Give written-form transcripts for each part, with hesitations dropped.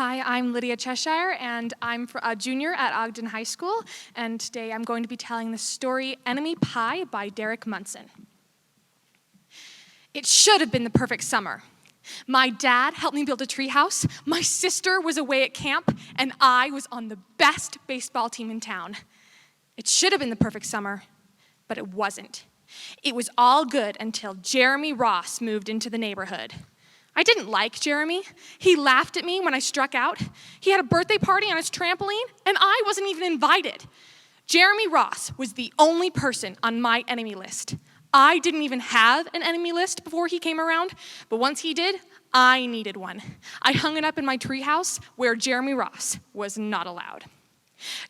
Hi, I'm Lydia Cheshire, and I'm a junior at Ogden High School, and today I'm going to be telling the story Enemy Pie by Derek Munson. It should have been the perfect summer. My dad helped me build a treehouse, my sister was away at camp, and I was on the best baseball team in town. It should have been the perfect summer, but it wasn't. It was all good until Jeremy Ross moved into the neighborhood. I didn't like Jeremy. He laughed at me when I struck out. He had a birthday party on his trampoline, and I wasn't even invited. Jeremy Ross was the only person on my enemy list. I didn't even have an enemy list before he came around, but once he did, I needed one. I hung it up in my treehouse where Jeremy Ross was not allowed.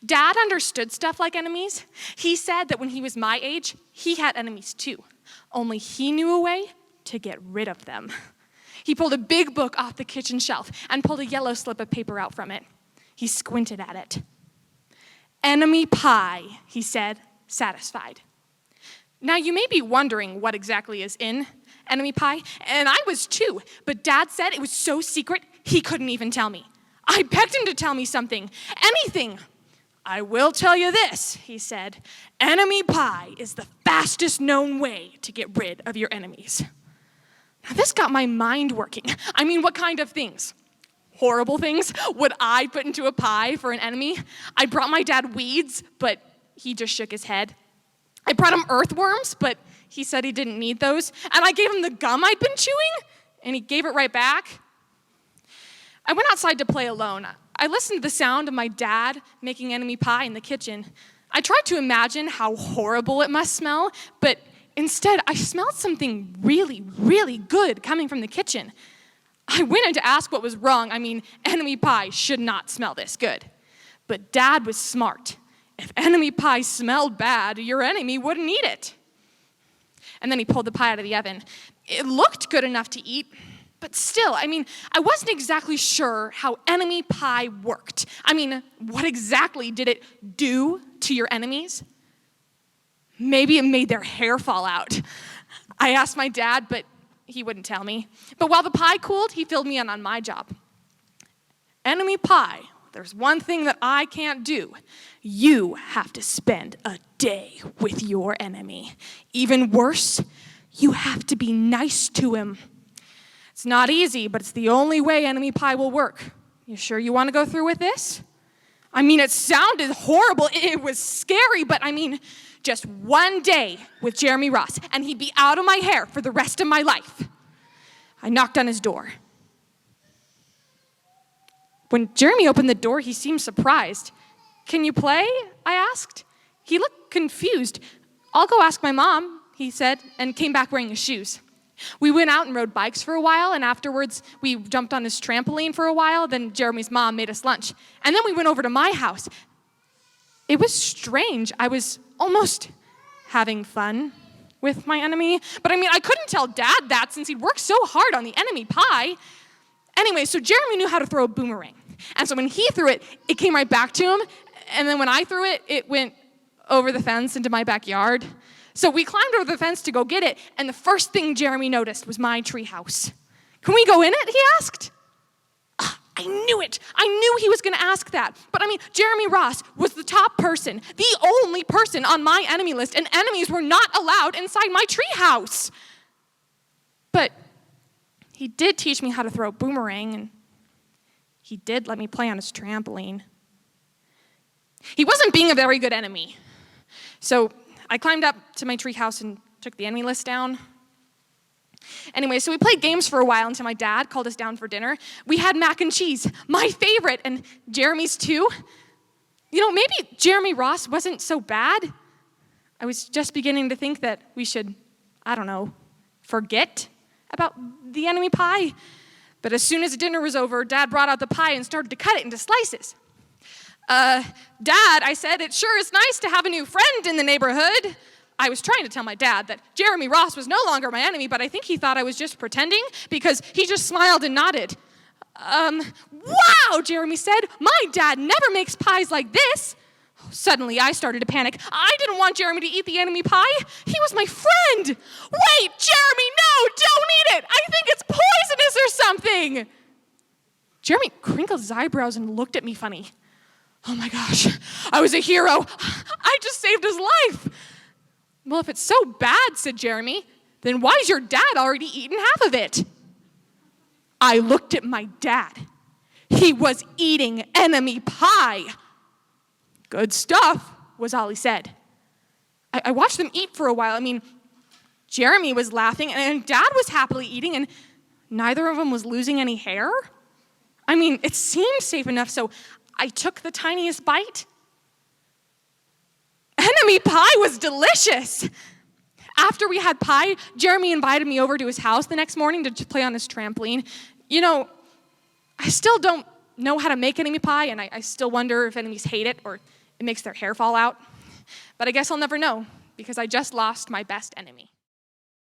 Dad understood stuff like enemies. He said that when he was my age, he had enemies too, only he knew a way to get rid of them. He pulled a big book off the kitchen shelf and pulled a yellow slip of paper out from it. He squinted at it. "Enemy pie," he said, satisfied. Now you may be wondering what exactly is in enemy pie, and I was too, but Dad said it was so secret he couldn't even tell me. I begged him to tell me something, anything. "I will tell you this," he said. "Enemy pie is the fastest known way to get rid of your enemies." Now this got my mind working. I mean, what kind of things? Horrible things would I put into a pie for an enemy? I brought my dad weeds, but he just shook his head. I brought him earthworms, but he said he didn't need those. And I gave him the gum I'd been chewing, and he gave it right back. I went outside to play alone. I listened to the sound of my dad making enemy pie in the kitchen. I tried to imagine how horrible it must smell, but instead, I smelled something really, really good coming from the kitchen. I went in to ask what was wrong. I mean, enemy pie should not smell this good. But Dad was smart. If enemy pie smelled bad, your enemy wouldn't eat it. And then he pulled the pie out of the oven. It looked good enough to eat, but still, I wasn't exactly sure how enemy pie worked. What exactly did it do to your enemies? Maybe it made their hair fall out. I asked my dad, but he wouldn't tell me. But while the pie cooled, he filled me in on my job. "Enemy pie, there's one thing that I can't do. You have to spend a day with your enemy. Even worse, you have to be nice to him. It's not easy, but it's the only way enemy pie will work. You sure you want to go through with this?" It sounded horrible. It was scary, but just one day with Jeremy Ross, and he'd be out of my hair for the rest of my life. I knocked on his door. When Jeremy opened the door, he seemed surprised. "Can you play?" I asked. He looked confused. "I'll go ask my mom," he said, and came back wearing his shoes. We went out and rode bikes for a while, and afterwards we jumped on his trampoline for a while. Then Jeremy's mom made us lunch. And then we went over to my house. It was strange. I was almost having fun with my enemy. But I couldn't tell Dad that since he'd worked so hard on the enemy pie. Anyway, so Jeremy knew how to throw a boomerang. And so when he threw it, it came right back to him. And then when I threw it, it went over the fence into my backyard. So we climbed over the fence to go get it, and the first thing Jeremy noticed was my treehouse. "Can we go in it?" he asked. I knew it. I knew he was going to ask that. But Jeremy Ross was the top person, the only person on my enemy list, and enemies were not allowed inside my treehouse. But he did teach me how to throw a boomerang, and he did let me play on his trampoline. He wasn't being a very good enemy. So I climbed up to my treehouse and took the enemy list down. Anyway, so we played games for a while until my dad called us down for dinner. We had mac and cheese, my favorite, and Jeremy's too. Maybe Jeremy Ross wasn't so bad. I was just beginning to think that we should, forget about the enemy pie. But as soon as dinner was over, Dad brought out the pie and started to cut it into slices. "Dad," I said, "it sure is nice to have a new friend in the neighborhood." I was trying to tell my dad that Jeremy Ross was no longer my enemy, but I think he thought I was just pretending because he just smiled and nodded. "Wow," Jeremy said, "my dad never makes pies like this." Suddenly, I started to panic. I didn't want Jeremy to eat the enemy pie. He was my friend. "Wait, Jeremy, no, don't eat it. I think it's poisonous or something." Jeremy crinkled his eyebrows and looked at me funny. Oh my gosh, I was a hero. I just saved his life. Well, if it's so bad, said Jeremy, then why's your dad already eaten half of it? I looked at my dad. He was eating enemy pie. Good stuff, was all he said. I watched them eat for a while. I mean, Jeremy was laughing, and Dad was happily eating, and neither of them was losing any hair. I mean, it seemed safe enough, so I took the tiniest bite. Enemy pie was delicious. After we had pie, Jeremy invited me over to his house the next morning to play on his trampoline. You know, I still don't know how to make enemy pie, and I still wonder if enemies hate it or it makes their hair fall out. But I guess I'll never know, because I just lost my best enemy.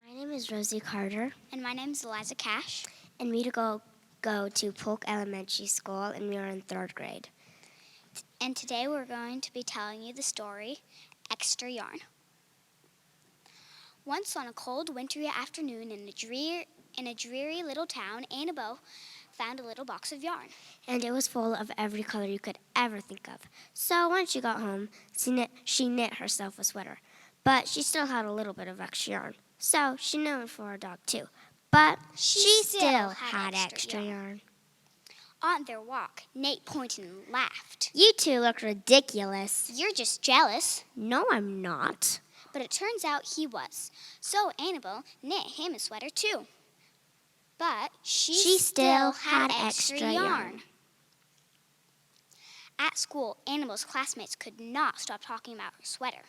My name is Rosie Carter. And my name is Eliza Cash. And we go to Polk Elementary School, and we are in 3rd grade. And today we're going to be telling you the story, Extra Yarn. Once on a cold wintry afternoon in a dreary little town, Annabelle found a little box of yarn. And it was full of every color you could ever think of. So when she got home, she knit herself a sweater. But she still had a little bit of extra yarn. So she knit it for her dog too. But she still had extra yarn. On their walk, Nate pointed and laughed. You two look ridiculous. You're just jealous. No, I'm not. But it turns out he was. So Annabelle knit him a sweater too. But she still had extra yarn. At school, Annabelle's classmates could not stop talking about her sweater.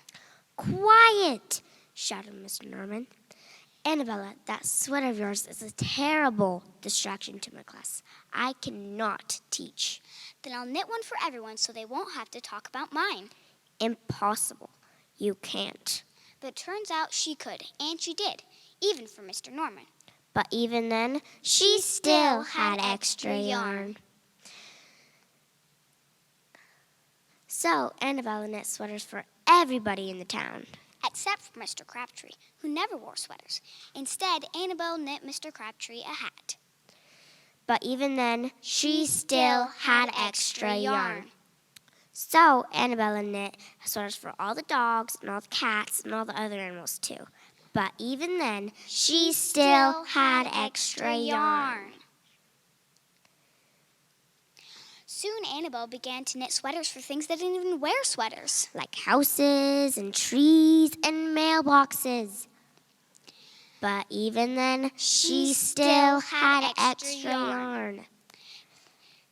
Quiet, shouted Mr. Norman. Annabella, that sweater of yours is a terrible distraction to my class. I cannot teach. Then I'll knit one for everyone so they won't have to talk about mine. Impossible. You can't. But it turns out she could, and she did, even for Mr. Norman. But even then, she still had extra yarn. So Annabella knit sweaters for everybody in the town. Except for Mr. Crabtree, who never wore sweaters. Instead, Annabelle knit Mr. Crabtree a hat. But even then, she still had extra yarn. So Annabella knit sweaters for all the dogs and all the cats and all the other animals too. But even then, she still had extra yarn. Soon Annabelle began to knit sweaters for things that didn't even wear sweaters. Like houses and trees and mailboxes. But even then, she still had extra yarn.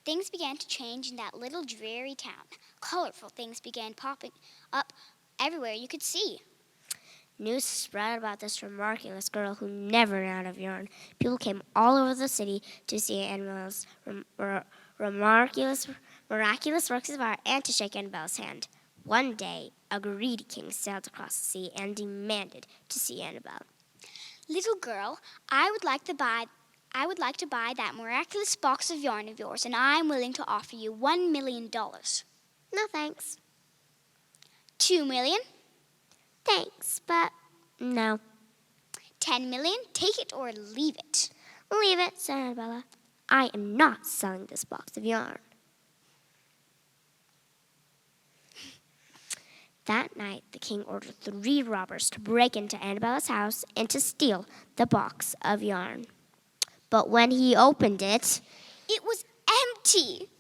Things began to change in that little dreary town. Colorful things began popping up everywhere you could see. News spread about this remarkable girl who never ran out of yarn. People came all over the city to see Annabelle's miraculous works of art and to shake Annabelle's hand. One day, a greedy king sailed across the sea and demanded to see Annabelle. Little girl, I would like to buy that miraculous box of yarn of yours, and I'm willing to offer you $1 million. No, thanks. $2 million? Thanks, but no. $10 million? Take it or leave it. Leave it, said Annabella. I am not selling this box of yarn. That night, the king ordered 3 robbers to break into Annabella's house and to steal the box of yarn. But when he opened it, it was empty.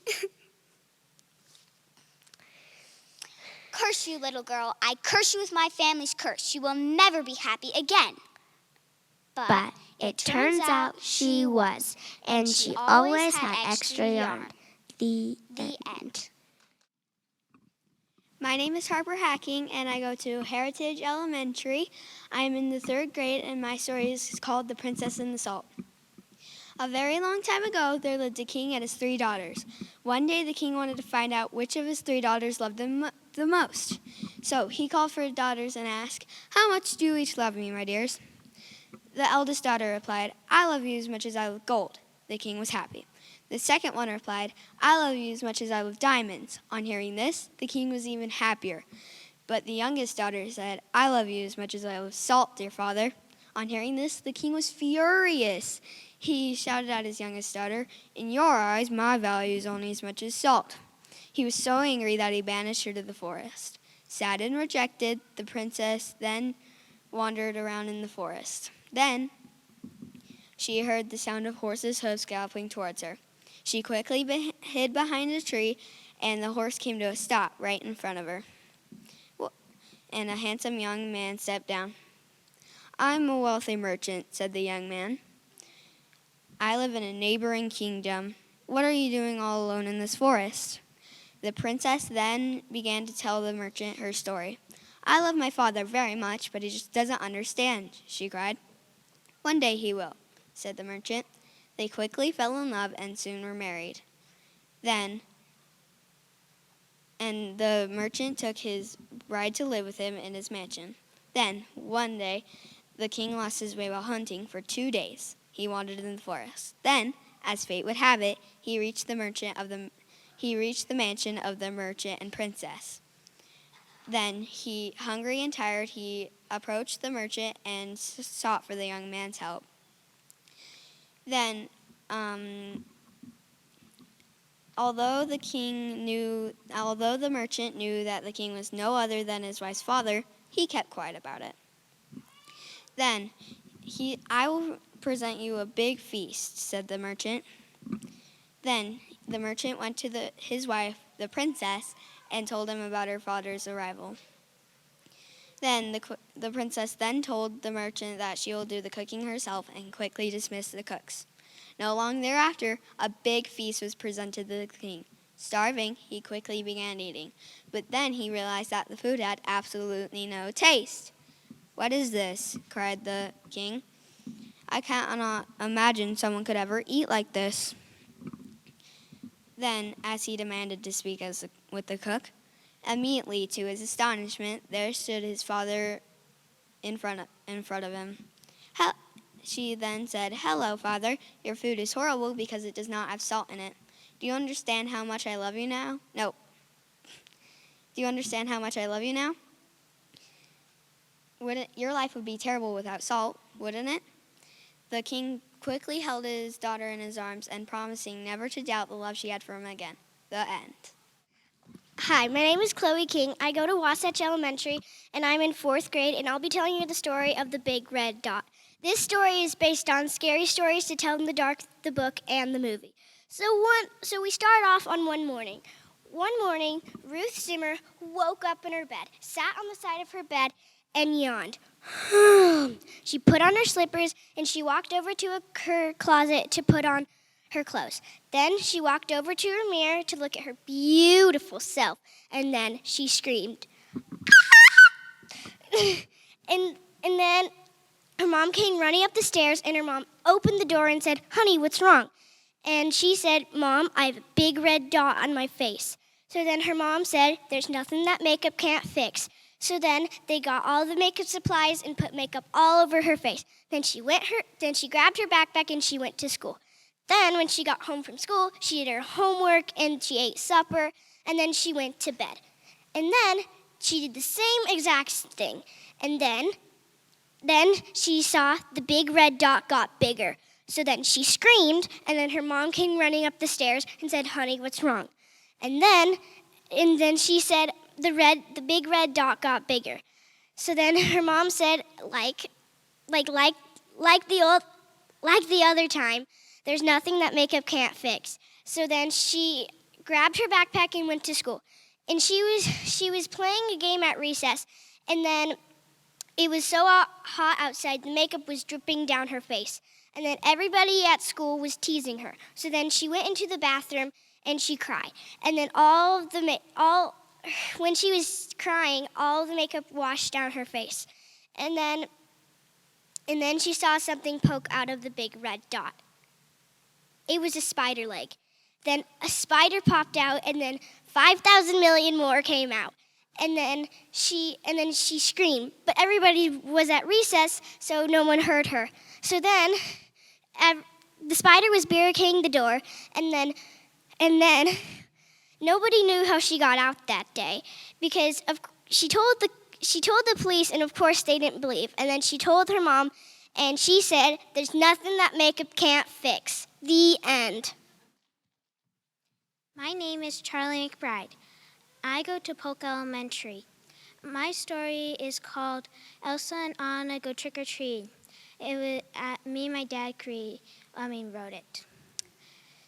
Curse you, little girl. I curse you with my family's curse. You will never be happy again. But it turns out she was, and she always had extra yarn. The end. My name is Harper Hacking, and I go to Heritage Elementary. I am in the 3rd grade, and my story is called The Princess and the Salt. A very long time ago, there lived a king and his 3 daughters. One day, the king wanted to find out which of his 3 daughters loved him the most. So he called for his daughters and asked, "How much do you each love me, my dears?" The eldest daughter replied, "I love you as much as I love gold." The king was happy. The second one replied, "I love you as much as I love diamonds." On hearing this, the king was even happier. But the youngest daughter said, "I love you as much as I love salt, dear father." On hearing this, the king was furious. He shouted at his youngest daughter, "In your eyes, my value is only as much as salt." He was so angry that he banished her to the forest. Sad and rejected, the princess then wandered around in the forest. Then she heard the sound of horses' hooves galloping towards her. She quickly hid behind a tree, and the horse came to a stop right in front of her. And a handsome young man stepped down. "I'm a wealthy merchant," said the young man. "I live in a neighboring kingdom. What are you doing all alone in this forest?" The princess then began to tell the merchant her story. "I love my father very much, but he just doesn't understand," she cried. "One day he will," said the merchant. They quickly fell in love and soon were married. And the merchant took his bride to live with him in his mansion. Then, one day, the king lost his way while hunting for 2 days. He wandered in the forest. Then, as fate would have it, he reached the mansion of the merchant and princess. Then, hungry and tired, he approached the merchant and sought for the young man's help. Then, although the merchant knew that the king was no other than his wife's father, he kept quiet about it. Then, "I will present you a big feast," said the merchant. Then the merchant went to his wife, the princess, and told him about her father's arrival. Then the princess then told the merchant that she will do the cooking herself and quickly dismissed the cooks. Not long thereafter, a big feast was presented to the king. Starving, he quickly began eating, but then he realized that the food had absolutely no taste. "What is this?" cried the king. "I cannot imagine someone could ever eat like this." Then, as he demanded to speak with the cook, immediately, to his astonishment, there stood his father in front of him. She then said, "Hello, father. Your food is horrible because it does not have salt in it. Do you understand how much I love you now?" "No." "Do you understand how much I love you now? Your life would be terrible without salt, wouldn't it?" The king quickly held his daughter in his arms and promising never to doubt the love she had for him again. The end. Hi, my name is Chloe King. I go to Wasatch Elementary, and I'm in 4th grade, and I'll be telling you the story of the Big Red Dot. This story is based on Scary Stories to Tell in the Dark, the book, and the movie. So we start off on one morning. One morning, Ruth Zimmer woke up in her bed, sat on the side of her bed, and yawned. She put on her slippers, and she walked over to her closet to put on her clothes. Then she walked over to her mirror to look at her beautiful self, and then she screamed. and then her mom came running up the stairs, and her mom opened the door and said, "Honey, what's wrong?" And she said, "Mom, I have a big red dot on my face." So then her mom said, "There's nothing that makeup can't fix." So then they got all the makeup supplies and put makeup all over her face. Then she grabbed her backpack and she went to school. Then when she got home from school, she did her homework and she ate supper, and then she went to bed. And then she did the same exact thing. And then she saw the big red dot got bigger. So then she screamed, and then her mom came running up the stairs and said, "Honey, what's wrong?" And then she said, the big red dot got bigger. So then her mom said, like the other time, "There's nothing that makeup can't fix." So then she grabbed her backpack and went to school. And she was playing a game at recess, and then it was so hot outside, the makeup was dripping down her face. And then everybody at school was teasing her. So then she went into the bathroom and she cried. And then when she was crying, all the makeup washed down her face. And then she saw something poke out of the big red dot. It was a spider leg. Then a spider popped out, and then 5,000 million more came out. And then she screamed, but everybody was at recess, so no one heard her. So then the spider was barricading the door, and then nobody knew how she got out that day, because she told the police, and of course they didn't believe. And then she told her mom, And she said, "There's nothing that makeup can't fix." The end. My name is Charley McBride. I go to Polk Elementary. My story is called Elsa and Anna Go Trick or Treat. It was me and my dad wrote it.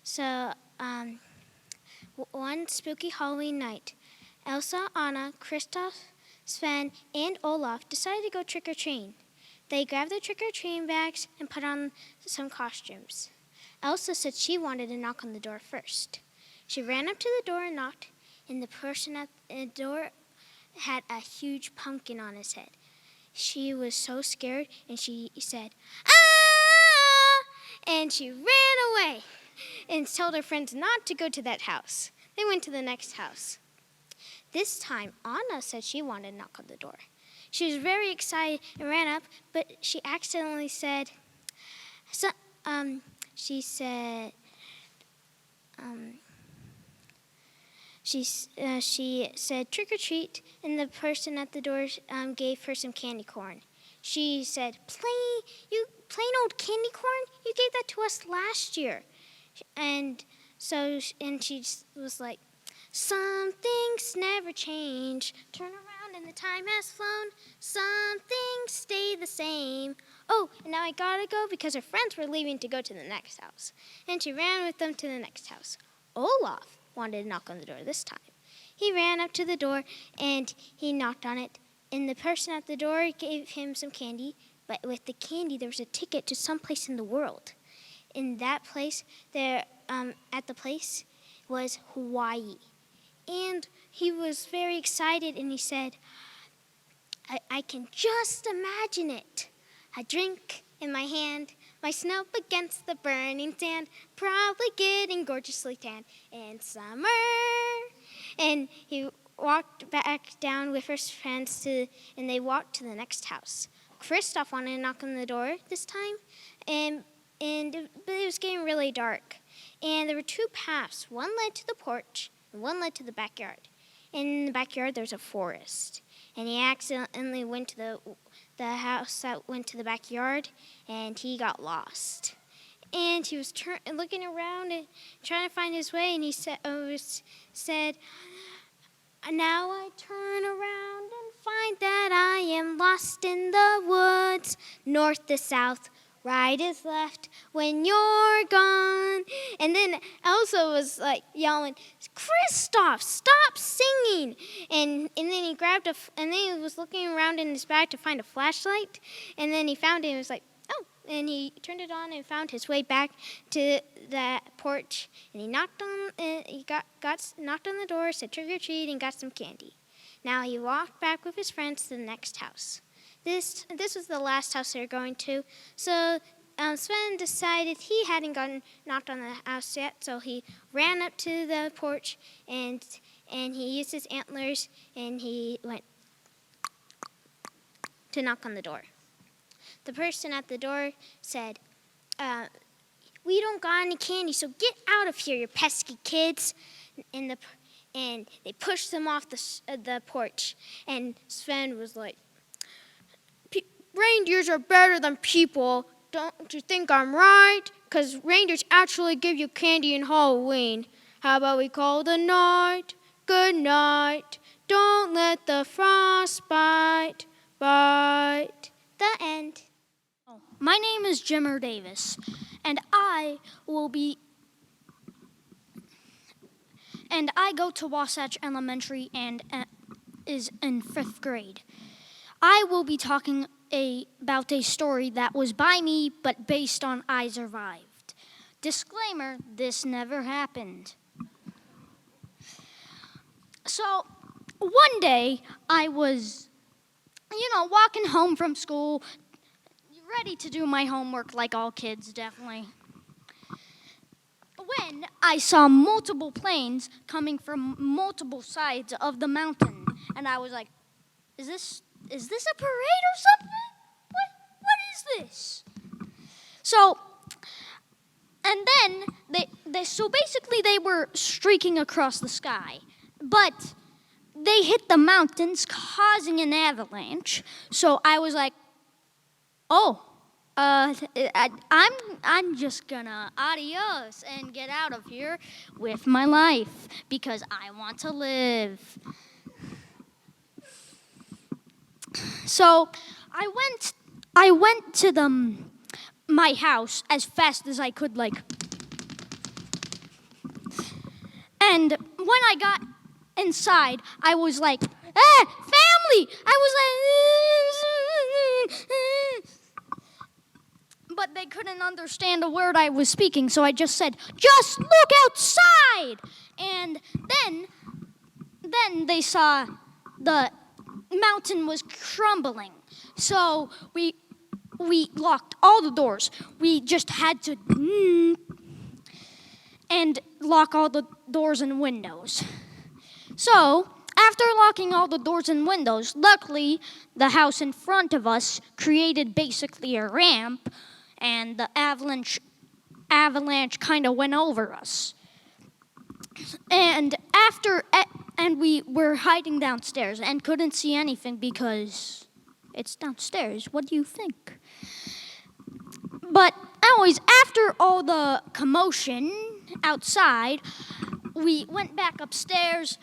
So one spooky Halloween night, Elsa, Anna, Kristoff, Sven, and Olaf decided to go trick or treating. They grabbed their trick or treating bags and put on some costumes. Elsa said she wanted to knock on the door first. She ran up to the door and knocked, and the person at the door had a huge pumpkin on his head. She was so scared, and she said, "Ah!" And she ran away and told her friends not to go to that house. They went to the next house. This time, Anna said she wanted to knock on the door. She was very excited and ran up, but she accidentally said, she said trick or treat, and the person at the door gave her some candy corn. She said, plain old candy corn? You gave that to us last year. And she was like, "Some things never change. Turn around and the time has flown. Some things stay the same. Oh, and now I gotta go because her friends were leaving to go to the next house." And she ran with them to the next house. Olaf wanted to knock on the door this time. He ran up to the door and he knocked on it. And the person at the door gave him some candy. But with the candy, there was a ticket to someplace in the world. In that place, at the place was Hawaii. And he was very excited, and he said, I can just imagine it. A drink in my hand, my snout against the burning sand, probably getting gorgeously tan in summer. And he walked back down with his friends, and they walked to the next house. Kristoff wanted to knock on the door this time, but it was getting really dark. And there were two paths. One led to the porch, and one led to the backyard. In the backyard, there's a forest. And he accidentally went to the house that went to the backyard, and he got lost. And he was looking around and trying to find his way, and he said, "Now I turn around and find that I am lost in the woods, north to south, right is left when you're gone." And then Elsa was like yelling, "Kristoff, stop singing!" And then he and then he was looking around in his bag to find a flashlight, and then he found it and was like, "Oh!" And he turned it on and found his way back to the porch, and he knocked on the door, said trick or treat, and got some candy. Now he walked back with his friends to the next house. This was the last house they were going to, so Sven decided he hadn't knocked on the house yet, so he ran up to the porch and he used his antlers and he went to knock on the door. The person at the door said, "We don't got any candy, so get out of here, you pesky kids." And they pushed them off the porch, and Sven was like, "Reindeers are better than people. Don't you think I'm right? Because reindeers actually give you candy in Halloween. How about we call the night? Good night. Don't let the frost bite. The end. My name is Jimmer Davis, and I go to Wasatch Elementary and is in 5th grade. I will be talking about a story that was by me, but based on I Survived. Disclaimer, this never happened. So, one day, I was, walking home from school, ready to do my homework like all kids, definitely, when I saw multiple planes coming from multiple sides of the mountain. And I was like, is this a parade or something? What is this? So, and then they were streaking across the sky, but they hit the mountains, causing an avalanche. So I was like, oh, I'm just gonna adios and get out of here with my life because I want to live. So I went to my house as fast as I could, like. And when I got inside, I was like, family! I was like, but they couldn't understand a word I was speaking, so I just said, just look outside! And then they saw the mountain was crumbling. So we locked all the doors. We just had to and lock all the doors and windows. So, after locking all the doors and windows, luckily the house in front of us created basically a ramp, and the avalanche kind of went over us. And we were hiding downstairs and couldn't see anything because it's downstairs. What do you think? But anyways, after all the commotion outside, we went back upstairs,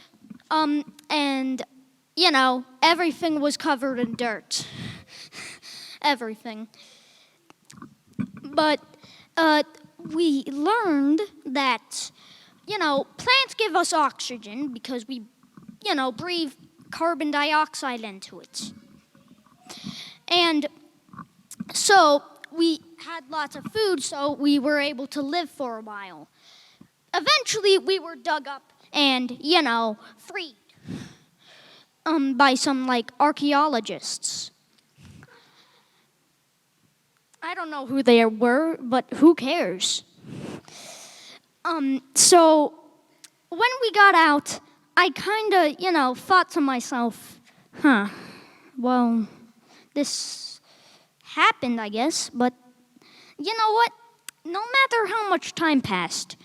and, everything was covered in dirt. Everything. But we learned that, plants give us oxygen because we, breathe carbon dioxide into it. And so we had lots of food, so we were able to live for a while. Eventually, we were dug up and, freed by some, archaeologists. I don't know who they were, but who cares? So when we got out, I kind of, thought to myself, well, this happened, I guess, but you know what? No matter how much time passed,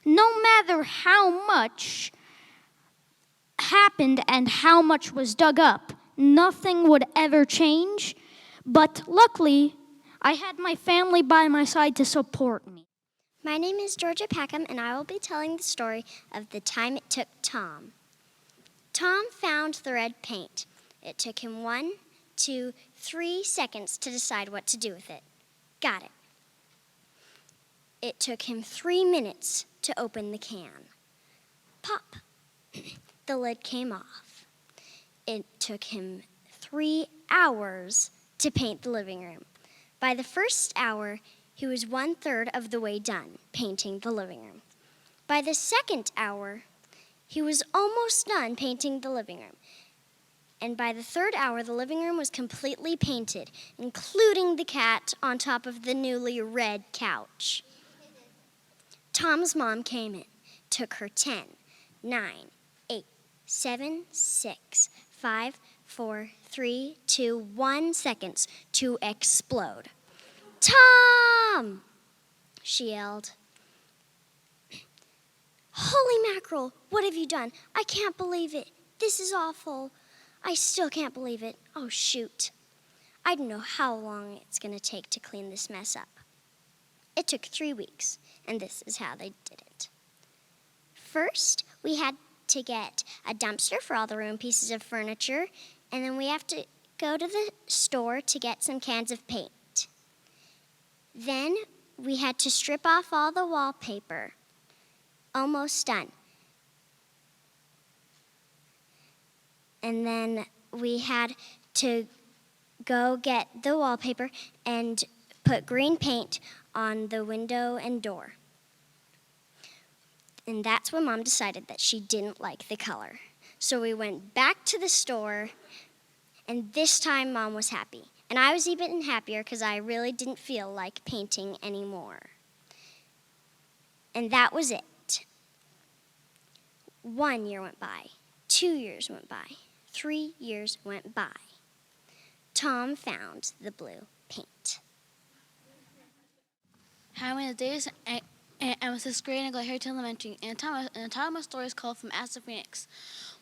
no matter how much happened and how much was dug up, nothing would ever change. But luckily, I had my family by my side to support me. My name is Georgia Packham, and I will be telling the story of the time it took Tom. Tom found the red paint. It took him 1, 2, 3 seconds to decide what to do with it. Got it. It took him 3 minutes to open the can. Pop. The lid came off. It took him 3 hours to paint the living room. By the first hour, he was 1/3 of the way done painting the living room. By the second hour, he was almost done painting the living room. And by the third hour, the living room was completely painted, including the cat on top of the newly red couch. Tom's mom came in, took her 10, 9, 8, 7, 6, 5, 4, 3, 2, 1 seconds to explode. Tom! She yelled. Holy mackerel, what have you done? I can't believe it. This is awful. I still can't believe it. Oh, shoot. I don't know how long it's going to take to clean this mess up. It took 3 weeks, and this is how they did it. First, we had to get a dumpster for all the room pieces of furniture, and then we have to go to the store to get some cans of paint. Then we had to strip off all the wallpaper. Almost done. And then we had to go get the wallpaper and put green paint on the window and door. And that's when Mom decided that she didn't like the color. So we went back to the store, and this time Mom was happy. And I was even happier because I really didn't feel like painting anymore. And that was it. 1 year went by, 2 years went by, 3 years went by. Tom found the blue paint. Hi, my name is Adais, and I'm in 6th grade and I go here to elementary. And the title of my story is called From Ash to Phoenix.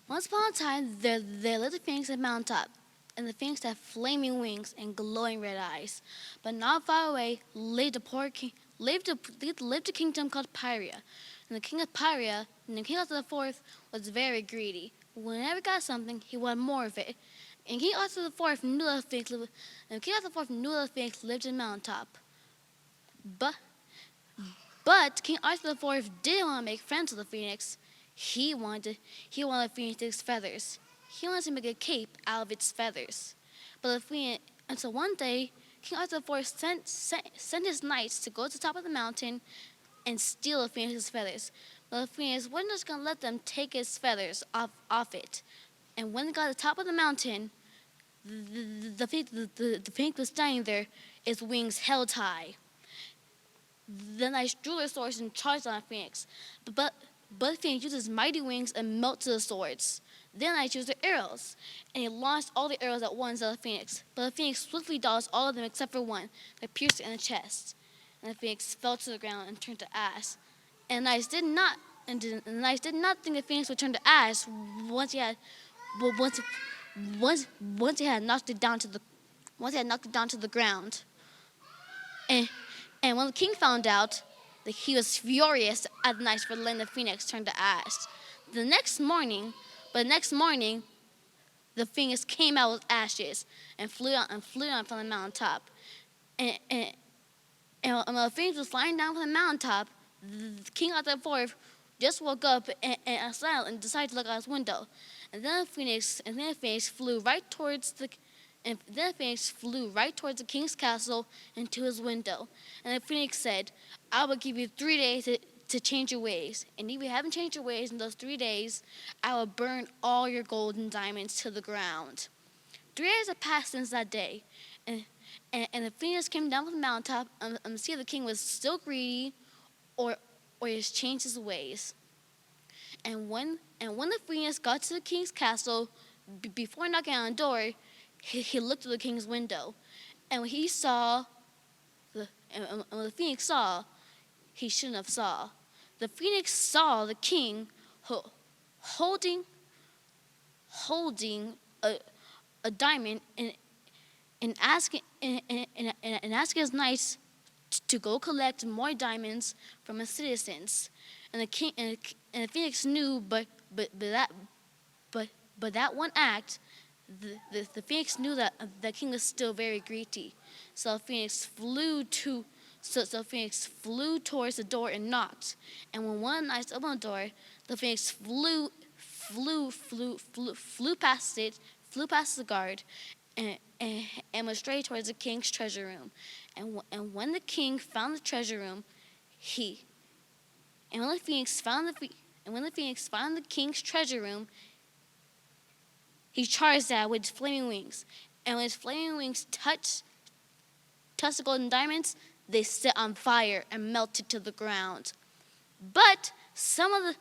Once upon a time, there lived a phoenix at mountain top. and the Phoenix had flaming wings and glowing red eyes. But not far away lived a kingdom called Pyria. And the king of Pyria, named King Arthur IV, was very greedy. Whenever he got something, he wanted more of it. And King Arthur IV knew that the Phoenix lived in the mountaintop. But King Arthur IV didn't want to make friends with the Phoenix. He wanted the Phoenix's feathers. He wanted to make a cape out of its feathers. And so one day, King Arthur IV sent his knights to go to the top of the mountain and steal the Phoenix's feathers. But the Phoenix wasn't just going to let them take his feathers off it. And when they got to the top of the mountain, the Phoenix was standing there, its wings held high. The knights drew their swords and charged on the Phoenix. But the Phoenix used his mighty wings and melted the swords. Then the knights used their arrows, and he launched all the arrows at once at the Phoenix. But the Phoenix swiftly dodged all of them except for one that pierced it in the chest. And the Phoenix fell to the ground and turned to ash. And the knights did not think the Phoenix would turn to ash once he had knocked it down to the ground. And when the king found out, that he was furious at the knights for letting the Phoenix turn to ash. The next morning, the Phoenix came out with ashes and flew down from the mountaintop. And when the Phoenix was flying down from the mountaintop, King Arthur IV just woke up and decided to look out his window. And then the Phoenix flew right towards the king's castle and to his window. And the Phoenix said, "I will give you 3 days to change your ways. And if you haven't changed your ways in those 3 days, I will burn all your gold and diamonds to the ground." 3 days have passed since that day. And the Phoenix came down from the mountaintop and see if the king was still greedy or he has changed his ways. And when the Phoenix got to the king's castle, before knocking on the door, he looked through the king's window. And when the Phoenix saw, he shouldn't have saw. The Phoenix saw the king holding a diamond and asking his knights to go collect more diamonds from his citizens. And the Phoenix knew, but that one act, the Phoenix knew that the king was still very greedy. So the Phoenix flew towards the door and knocked. And when one of the knights opened the door, the Phoenix flew past it, flew past the guard, and went straight towards the king's treasure room. And when the king found the treasure room, when the Phoenix found the king's treasure room, he charged at it with his flaming wings. And when his flaming wings touched the golden diamonds, they set on fire and melted to the ground. But some of the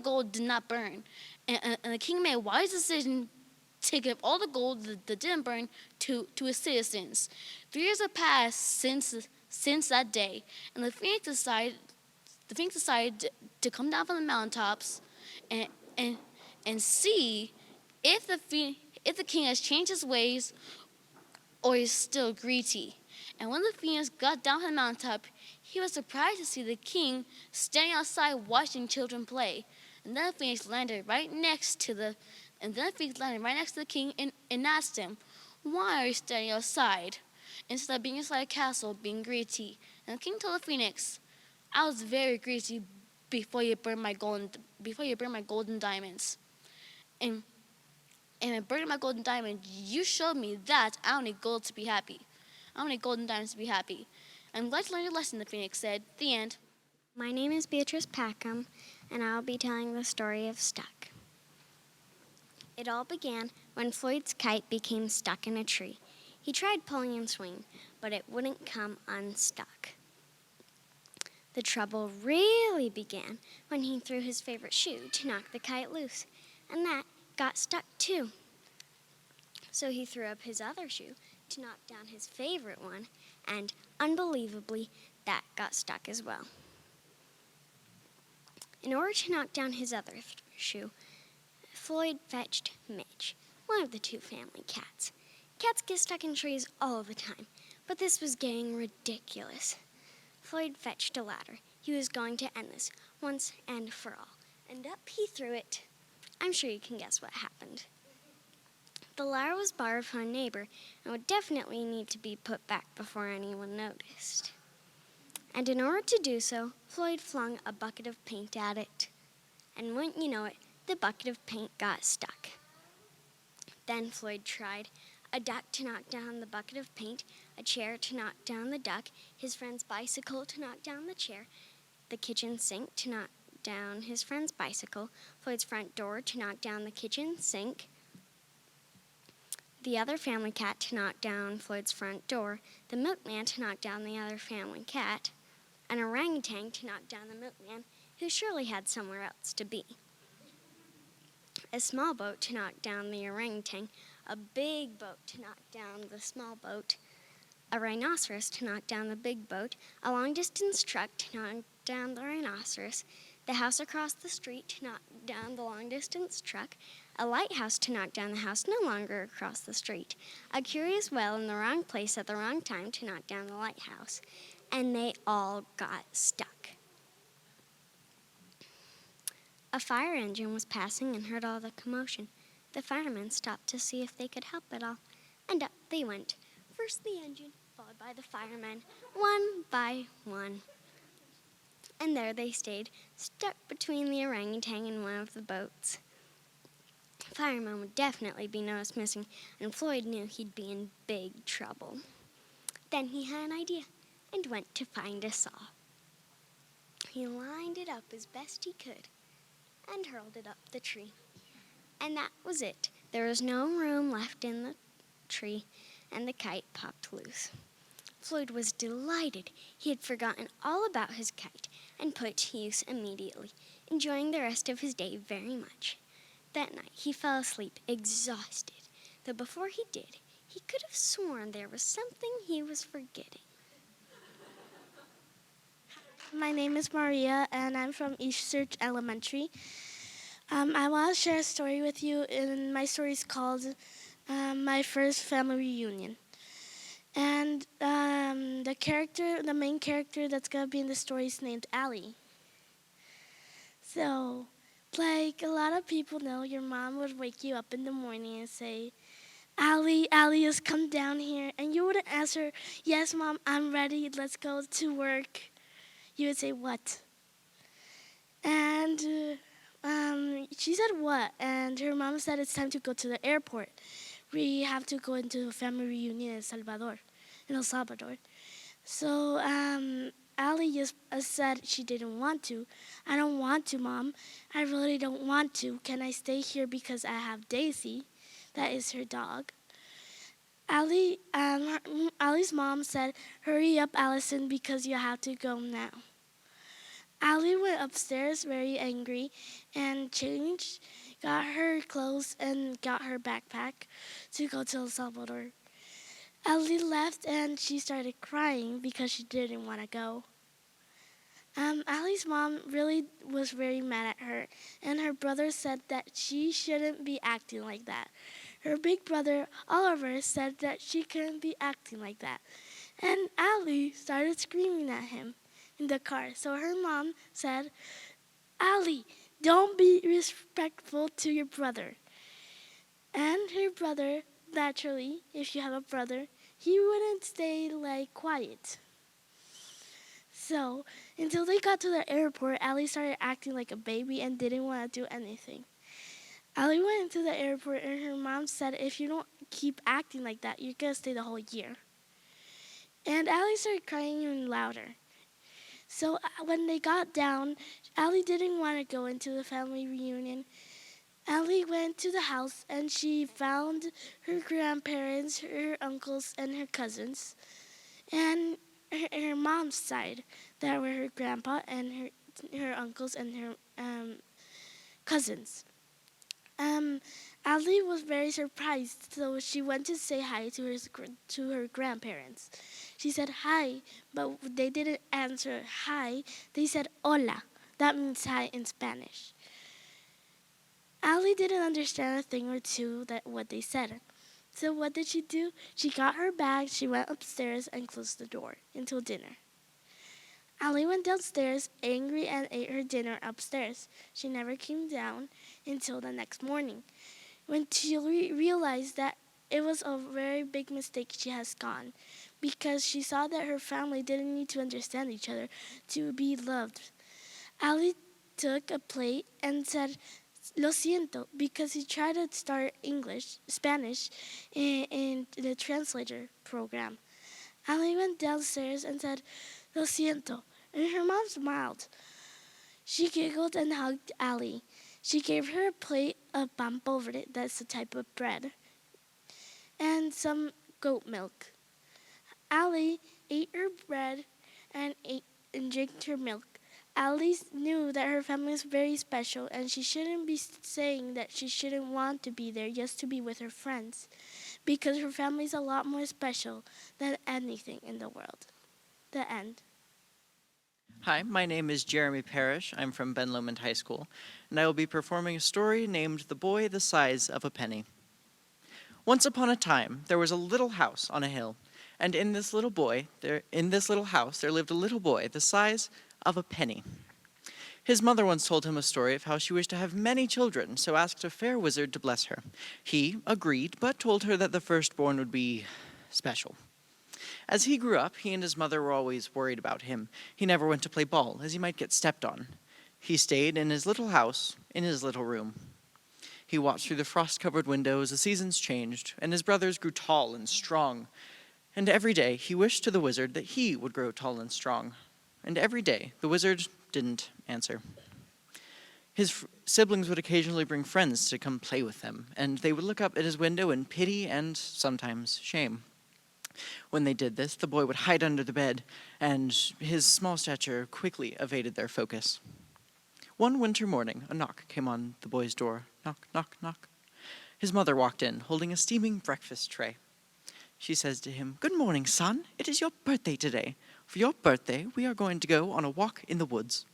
gold did not burn. And the king made a wise decision to give all the gold that didn't burn to his citizens. 3 years have passed since that day, and the Phoenix decided to come down from the mountaintops and see if the king has changed his ways or is still greedy. And when the Phoenix got down from the mountaintop, he was surprised to see the king standing outside watching children play. And then the Phoenix landed right next to the king and asked him, "Why are you standing outside instead of being inside a castle being greedy?" And the king told the Phoenix, "I was very greedy before you burned my golden diamonds. And in burning my golden diamond, you showed me that I don't need gold to be happy. I don't need golden diamonds to be happy. I'm glad to learn your lesson," the Phoenix said. The end. My name is Beatrice Packham, and I'll be telling the story of Stuck. It all began when Floyd's kite became stuck in a tree. He tried pulling and swinging, but it wouldn't come unstuck. The trouble really began when he threw his favorite shoe to knock the kite loose, and that got stuck too. So he threw up his other shoe to knock down his favorite one, and unbelievably, that got stuck as well. In order to knock down his other shoe, Floyd fetched Mitch, one of the two family cats. Cats get stuck in trees all the time, but this was getting ridiculous. Floyd fetched a ladder. He was going to end this once and for all, and up he threw it. I'm sure you can guess what happened. The ladder was borrowed from a neighbor and would definitely need to be put back before anyone noticed. And in order to do so, Floyd flung a bucket of paint at it. And wouldn't you know it, the bucket of paint got stuck. Then Floyd tried a duck to knock down the bucket of paint, a chair to knock down the duck, his friend's bicycle to knock down the chair, the kitchen sink to knock down his friend's bicycle, Floyd's front door to knock down the kitchen sink, the other family cat to knock down Floyd's front door, the milkman to knock down the other family cat, an orangutan to knock down the milkman, who surely had somewhere else to be, a small boat to knock down the orangutan, a big boat to knock down the small boat, a rhinoceros to knock down the big boat, a long-distance truck to knock down the rhinoceros, the house across the street to knock down the long-distance truck, a lighthouse to knock down the house no longer across the street, a curious well in the wrong place at the wrong time to knock down the lighthouse, and they all got stuck. A fire engine was passing and heard all the commotion. The firemen stopped to see if they could help at all, and up they went. First the engine, followed by the firemen, one by one. And there they stayed, stuck between the orangutan and one of the boats. The fireman would definitely be noticed missing, and Floyd knew he'd be in big trouble. Then he had an idea and went to find a saw. He lined it up as best he could and hurled it up the tree. And that was it. There was no room left in the tree, and the kite popped loose. Floyd was delighted. He had forgotten all about his kite and put it to use immediately, enjoying the rest of his day very much. That night he fell asleep exhausted, though before he did, he could have sworn there was something he was forgetting. My name is Maria, and I'm from East Church Elementary. I want to share a story with you, and my story is called My First Family Reunion. And the main character that's going to be in the story is named Allie. So, like a lot of people know, your mom would wake you up in the morning and say, Allie, has come down here. And you wouldn't answer, yes, Mom, I'm ready, let's go to work. You would say, what? And she said, what? And her mom said, it's time to go to the airport. We have to go into a family reunion in El Salvador. So Allie just said she didn't want to. I don't want to, Mom. I really don't want to. Can I stay here because I have Daisy? That is her dog. Allie's mom said, hurry up, Allison, because you have to go now. Allie went upstairs very angry and changed, got her clothes and got her backpack to go to El Salvador. Allie left and she started crying because she didn't want to go. Allie's mom really was very mad at her, and her brother said that she shouldn't be acting like that. Her big brother, Oliver, said that she couldn't be acting like that. And Allie started screaming at him in the car. So her mom said, Allie, don't be respectful to your brother. And her brother, naturally, if you have a brother, he wouldn't stay quiet. So until they got to the airport, Allie started acting like a baby and didn't want to do anything. Allie went into the airport and her mom said, if you don't keep acting like that, you're going to stay the whole year. And Allie started crying even louder. So when they got down, Allie didn't want to go into the family reunion. Allie went to the house and she found her grandparents, her uncles, and her cousins. And her mom's side, that were her grandpa and her uncles and her cousins. Allie was very surprised, so she went to say hi to her grandparents. She said hi, but they didn't answer hi. They said hola. That means hi in Spanish. Allie didn't understand a thing or two that what they said. So what did she do? She got her bag, she went upstairs and closed the door until dinner. Allie went downstairs angry and ate her dinner upstairs. She never came down until the next morning, when she realized that it was a very big mistake she has gone, because she saw that her family didn't need to understand each other to be loved. Allie took a plate and said, "Lo siento," because he tried to start Spanish in the translator program. Allie went downstairs and said, "Lo siento," and her mom smiled. She giggled and hugged Allie. She gave her a plate of pan pobre, that's a type of bread, and some goat milk. Allie ate her bread and drank her milk. Allie knew that her family was very special, and she shouldn't be saying that she shouldn't want to be there just to be with her friends, because her family is a lot more special than anything in the world. The end. Hi, my name is Jeremy Parrish. I'm from Ben Lomond High School, and I will be performing a story named The Boy the Size of a Penny. Once upon a time, there was a little house on a hill, and in this little house there lived a little boy the size of a penny. His mother once told him a story of how she wished to have many children, so asked a fair wizard to bless her. He agreed, but told her that the firstborn would be special. As he grew up, he and his mother were always worried about him. He never went to play ball, as he might get stepped on. He stayed in his little house, in his little room. He watched through the frost-covered windows, the seasons changed, and his brothers grew tall and strong. And every day he wished to the wizard that he would grow tall and strong. And every day the wizard didn't answer. His siblings would occasionally bring friends to come play with them, and they would look up at his window in pity and sometimes shame. When they did this, the boy would hide under the bed, and his small stature quickly evaded their focus. One winter morning, a knock came on the boy's door. Knock, knock, knock. His mother walked in, holding a steaming breakfast tray. She says to him, "Good morning, son. It is your birthday today. For your birthday, we are going to go on a walk in the woods."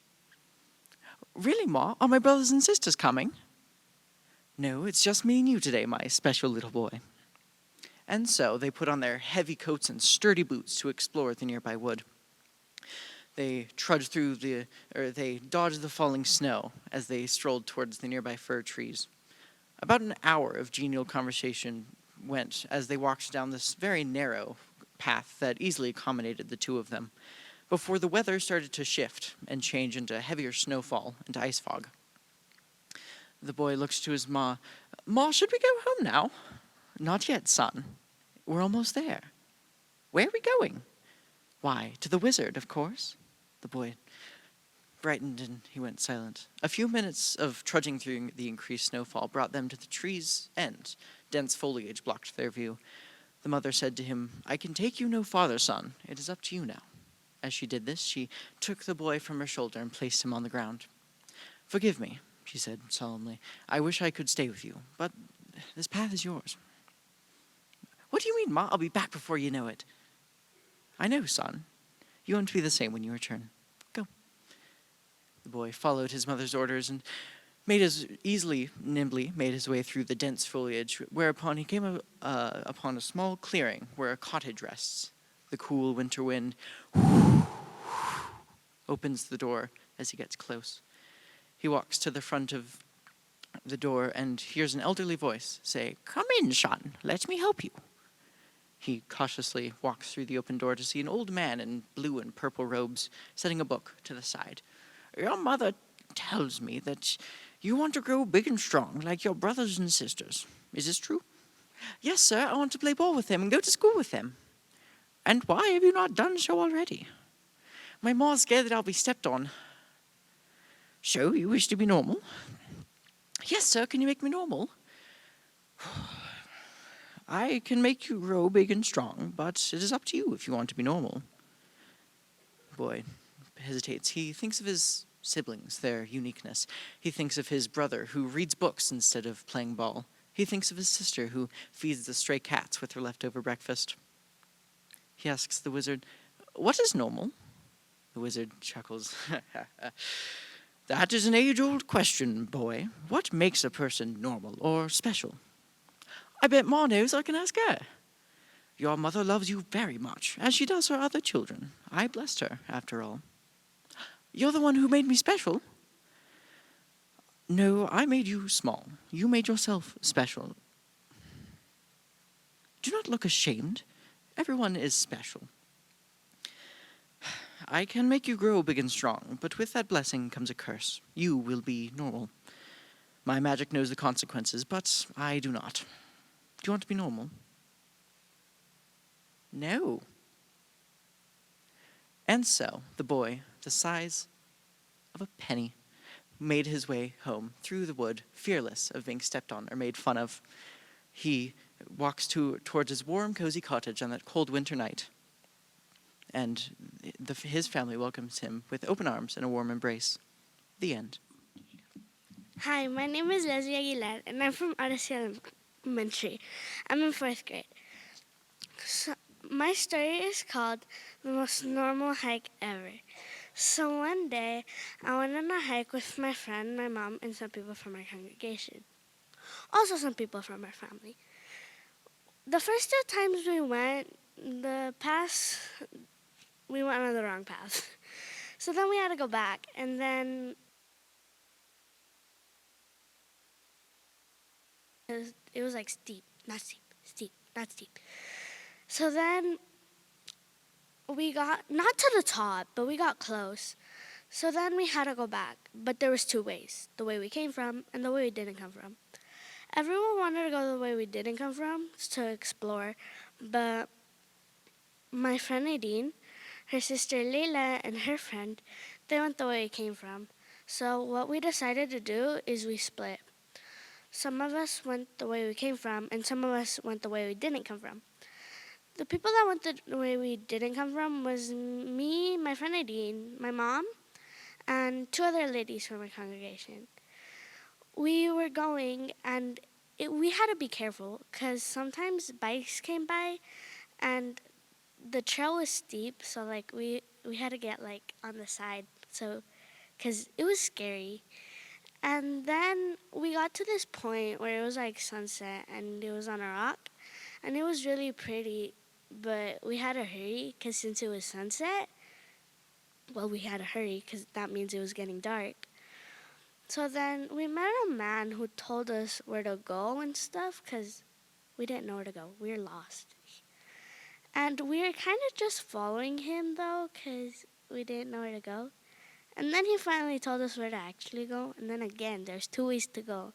"Really, Ma? Are my brothers and sisters coming?" "No, it's just me and you today, my special little boy." And so they put on their heavy coats and sturdy boots to explore the nearby wood. They trudged they dodged the falling snow as they strolled towards the nearby fir trees. About an hour of genial conversation went as they walked down this very narrow path that easily accommodated the two of them, before the weather started to shift and change into heavier snowfall and ice fog. The boy looked to his ma. "Ma, should we go home now?" "Not yet, son. We're almost there." "Where are we going?" "Why, to the wizard, of course." The boy brightened and he went silent. A few minutes of trudging through the increased snowfall brought them to the tree's end. Dense foliage blocked their view. The mother said to him, "I can take you no farther, son. It is up to you now." As she did this, she took the boy from her shoulder and placed him on the ground. "Forgive me," she said solemnly. "I wish I could stay with you, but this path is yours." "What do you mean, Ma? I'll be back before you know it." "I know, son. You won't be the same when you return. Go." The boy followed his mother's orders and nimbly made his way through the dense foliage, whereupon he came upon a small clearing where a cottage rests. The cool winter wind opens the door as he gets close. He walks to the front of the door and hears an elderly voice say, "Come in, son. Let me help you." He cautiously walks through the open door to see an old man in blue and purple robes setting a book to the side. "Your mother tells me that you want to grow big and strong like your brothers and sisters. Is this true?" "Yes, sir. I want to play ball with them and go to school with them." "And why have you not done so already?" "My ma's scared that I'll be stepped on." "So you wish to be normal?" "Yes, sir. Can you make me normal?" "I can make you grow big and strong, but it is up to you if you want to be normal." The boy hesitates. He thinks of his siblings, their uniqueness. He thinks of his brother, who reads books instead of playing ball. He thinks of his sister, who feeds the stray cats with her leftover breakfast. He asks the wizard, "What is normal?" The wizard chuckles. "That is an age-old question, boy. What makes a person normal or special?" I bet Ma knows. I can ask her. Your mother loves you very much, as she does her other children. I blessed her, after all. You're the one who made me special. No, I made you small. You made yourself special. Do not look ashamed. Everyone is special. I can make you grow big and strong, but with that blessing comes a curse. You will be normal. My magic knows the consequences, but I do not. Do you want to be normal? No. And so, the boy, the size of a penny, made his way home through the wood, fearless of being stepped on or made fun of. He walks towards his warm, cozy cottage on that cold winter night, and his family welcomes him with open arms and a warm embrace. The end. Hi, my name is Leslie Aguilar, and I'm from Adais Elementary. I'm in 4th grade. So, my story is called The Most Normal Hike Ever. So one day, I went on a hike with my friend, my mom, and some people from our congregation. Also some people from our family. The first 2 times we went, we went on the wrong path. So then we had to go back, and then it was like steep, not steep, steep, not steep. So then we got, not to the top, but we got close. So then we had to go back, but there was 2 ways, the way we came from and the way we didn't come from. Everyone wanted to go the way we didn't come from to explore, but my friend Nadine, her sister Layla, and her friend, they went the way we came from. So what we decided to do is we split. Some of us went the way we came from, and some of us went the way we didn't come from. The people that went the way we didn't come from was me, my friend Nadine, my mom, and 2 other ladies from my congregation. We were going, and we had to be careful, because sometimes bikes came by, and the trail was steep, so like we had to get like on the side, so because it was scary. And then we got to this point where it was like sunset, and it was on a rock, and it was really pretty, but we had to hurry, because since it was sunset, well, we had to hurry, because that means it was getting dark. So then we met a man who told us where to go and stuff, because we didn't know where to go. We were lost. And we were kind of just following him, though, because we didn't know where to go. And then he finally told us where to actually go. And then again, there's 2 ways to go.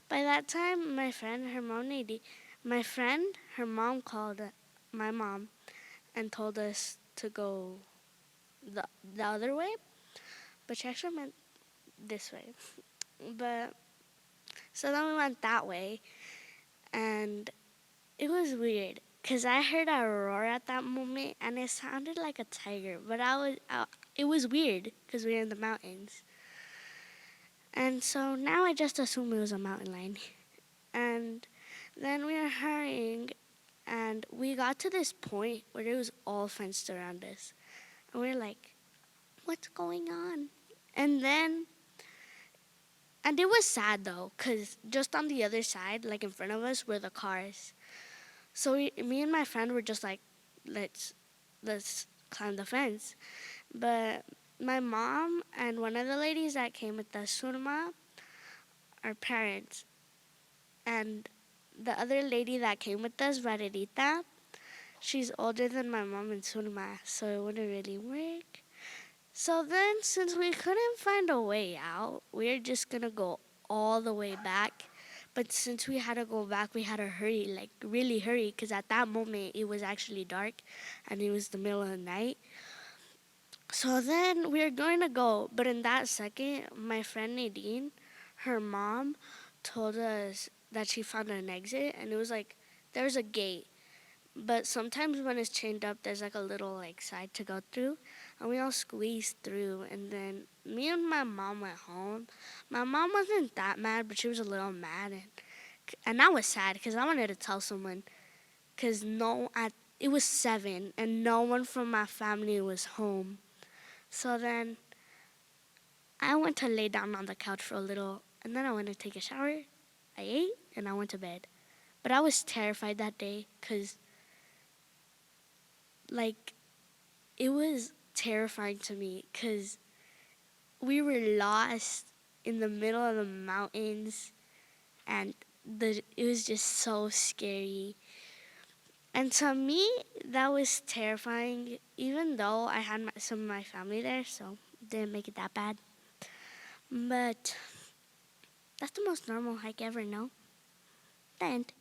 By that time, my friend, her mom called my mom and told us to go the other way. But she actually meant this way. But so then we went that way. And it was weird, because I heard a roar at that moment, and it sounded like a tiger. But it was weird, because we were in the mountains. And so now I just assume it was a mountain lion. And then we were hurrying, and we got to this point where it was all fenced around us. And we were like, what's going on? And it was sad, though, because just on the other side, like in front of us, were the cars. So me and my friend were just like, let's climb the fence. But my mom and one of the ladies that came with us, Surma, are parents. And the other lady that came with us, Valerita, she's older than my mom and Surma, so it wouldn't really work. So then, since we couldn't find a way out, we were just going to go all the way back. But since we had to go back, we had to hurry, like really hurry, because at that moment, it was actually dark, and it was the middle of the night. So then we were going to go, but in that second, my friend Nadine, her mom, told us that she found an exit, and it was like, there's a gate. But sometimes when it's chained up, there's like a little like side to go through, and we all squeezed through. And then me and my mom went home. My mom wasn't that mad, but she was a little mad, and I was sad because I wanted to tell someone, because it was 7, and no one from my family was home. So then I went to lay down on the couch for a little, and then I went to take a shower. I ate, and I went to bed. But I was terrified that day because, like, it was terrifying to me because we were lost in the middle of the mountains, and it was just so scary. And to me, that was terrifying, even though I had some of my family there, so it didn't make it that bad. But that's the most normal hike ever, no? The end.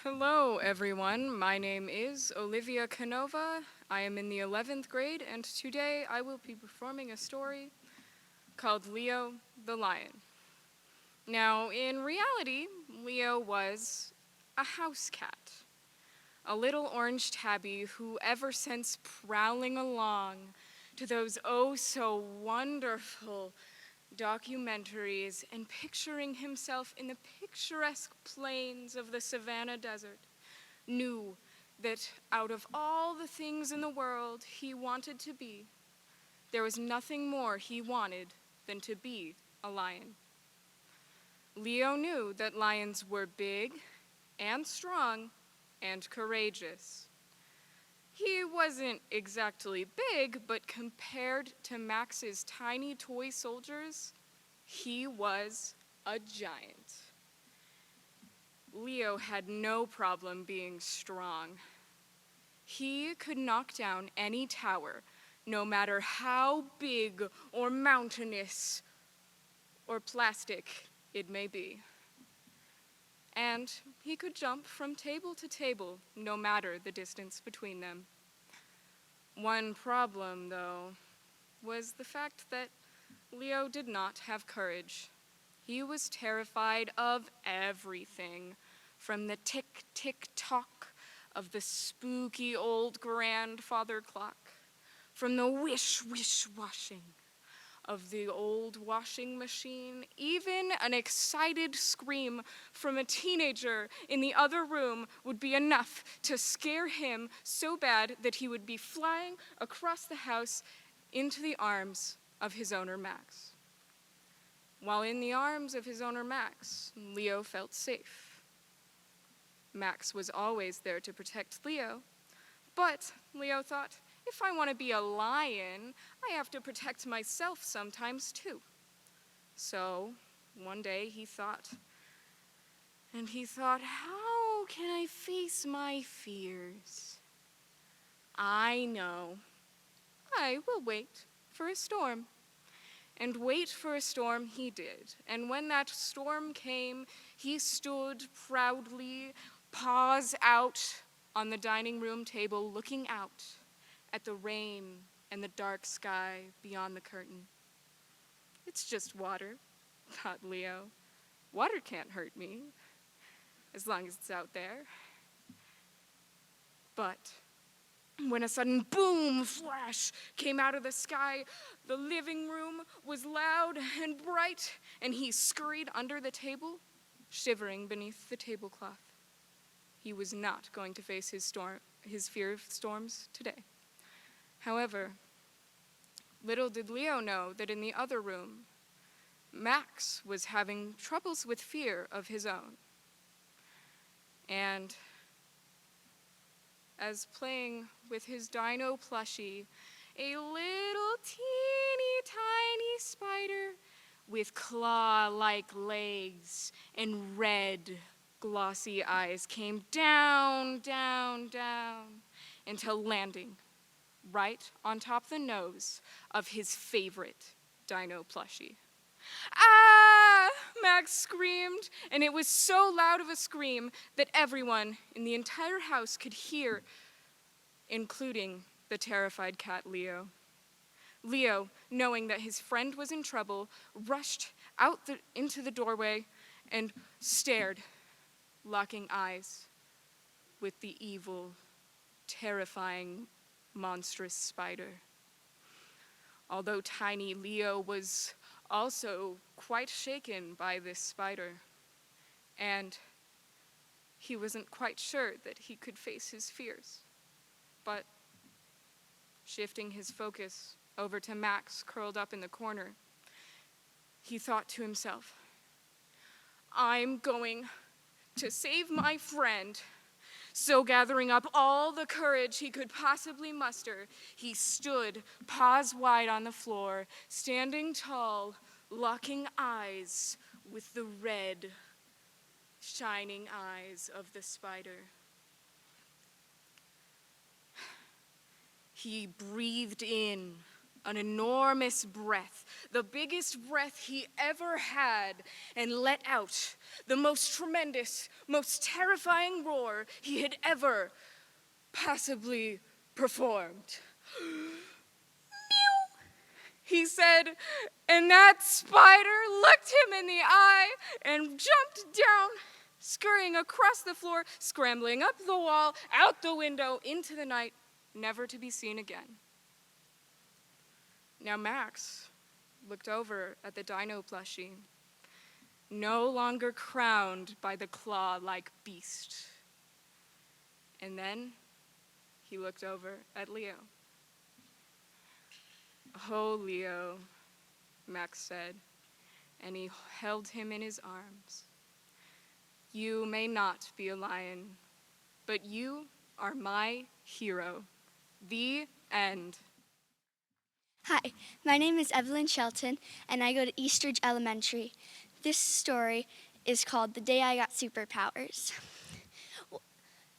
Hello, everyone. My name is Olivia Canova. I am in the 11th grade, and today I will be performing a story called Leo the Lion. Now, in reality, Leo was a house cat. A little orange tabby who, ever since prowling along to those oh-so-wonderful documentaries and picturing himself in the picturesque plains of the Savannah Desert, knew that out of all the things in the world he wanted to be, there was nothing more he wanted than to be a lion. Leo knew that lions were big and strong and courageous. He wasn't exactly big, but compared to Max's tiny toy soldiers, he was a giant. Leo had no problem being strong. He could knock down any tower, no matter how big or mountainous or plastic it may be. And he could jump from table to table, no matter the distance between them. One problem, though, was the fact that Leo did not have courage. He was terrified of everything, from the tick-tick-tock of the spooky old grandfather clock, from the wish-wish-washing of the old washing machine. Even an excited scream from a teenager in the other room would be enough to scare him so bad that he would be flying across the house into the arms of his owner, Max. While in the arms of his owner, Max, Leo felt safe. Max was always there to protect Leo, but Leo thought, if I want to be a lion, I have to protect myself sometimes too. So one day he thought, how can I face my fears? I know. I will wait for a storm. And wait for a storm he did. And when that storm came, he stood proudly, paws out on the dining room table, looking out at the rain and the dark sky beyond the curtain. It's just water, thought Leo. Water can't hurt me, as long as it's out there. But when a sudden boom flash came out of the sky, the living room was loud and bright, and he scurried under the table, shivering beneath the tablecloth. He was not going to face his fear of storms today. However, little did Leo know that in the other room, Max was having troubles with fear of his own. And as playing with his dino plushie, a little teeny tiny spider with claw-like legs and red glossy eyes came down, down, down, until landing right on top of the nose of his favorite dino plushie. Ah! Max screamed, and it was so loud of a scream that everyone in the entire house could hear, including the terrified cat Leo. Leo, knowing that his friend was in trouble, rushed out into the doorway and stared, locking eyes with the evil, terrifying, monstrous spider. Although tiny Leo was also quite shaken by this spider, and he wasn't quite sure that he could face his fears. But shifting his focus over to Max curled up in the corner, he thought to himself, I'm going to save my friend. So gathering up all the courage he could possibly muster, he stood, paws wide on the floor, standing tall, locking eyes with the red, shining eyes of the spider. He breathed in an enormous breath, the biggest breath he ever had, and let out the most tremendous, most terrifying roar he had ever possibly performed. Meow, he said, and that spider looked him in the eye and jumped down, scurrying across the floor, scrambling up the wall, out the window, into the night, never to be seen again. Now Max looked over at the dino plushie, no longer crowned by the claw-like beast. And then he looked over at Leo. "Oh, Leo," Max said, and he held him in his arms. "You may not be a lion, but you are my hero. The end." Hi, my name is Evelyn Shelton, and I go to Eastridge Elementary. This story is called The Day I Got Superpowers.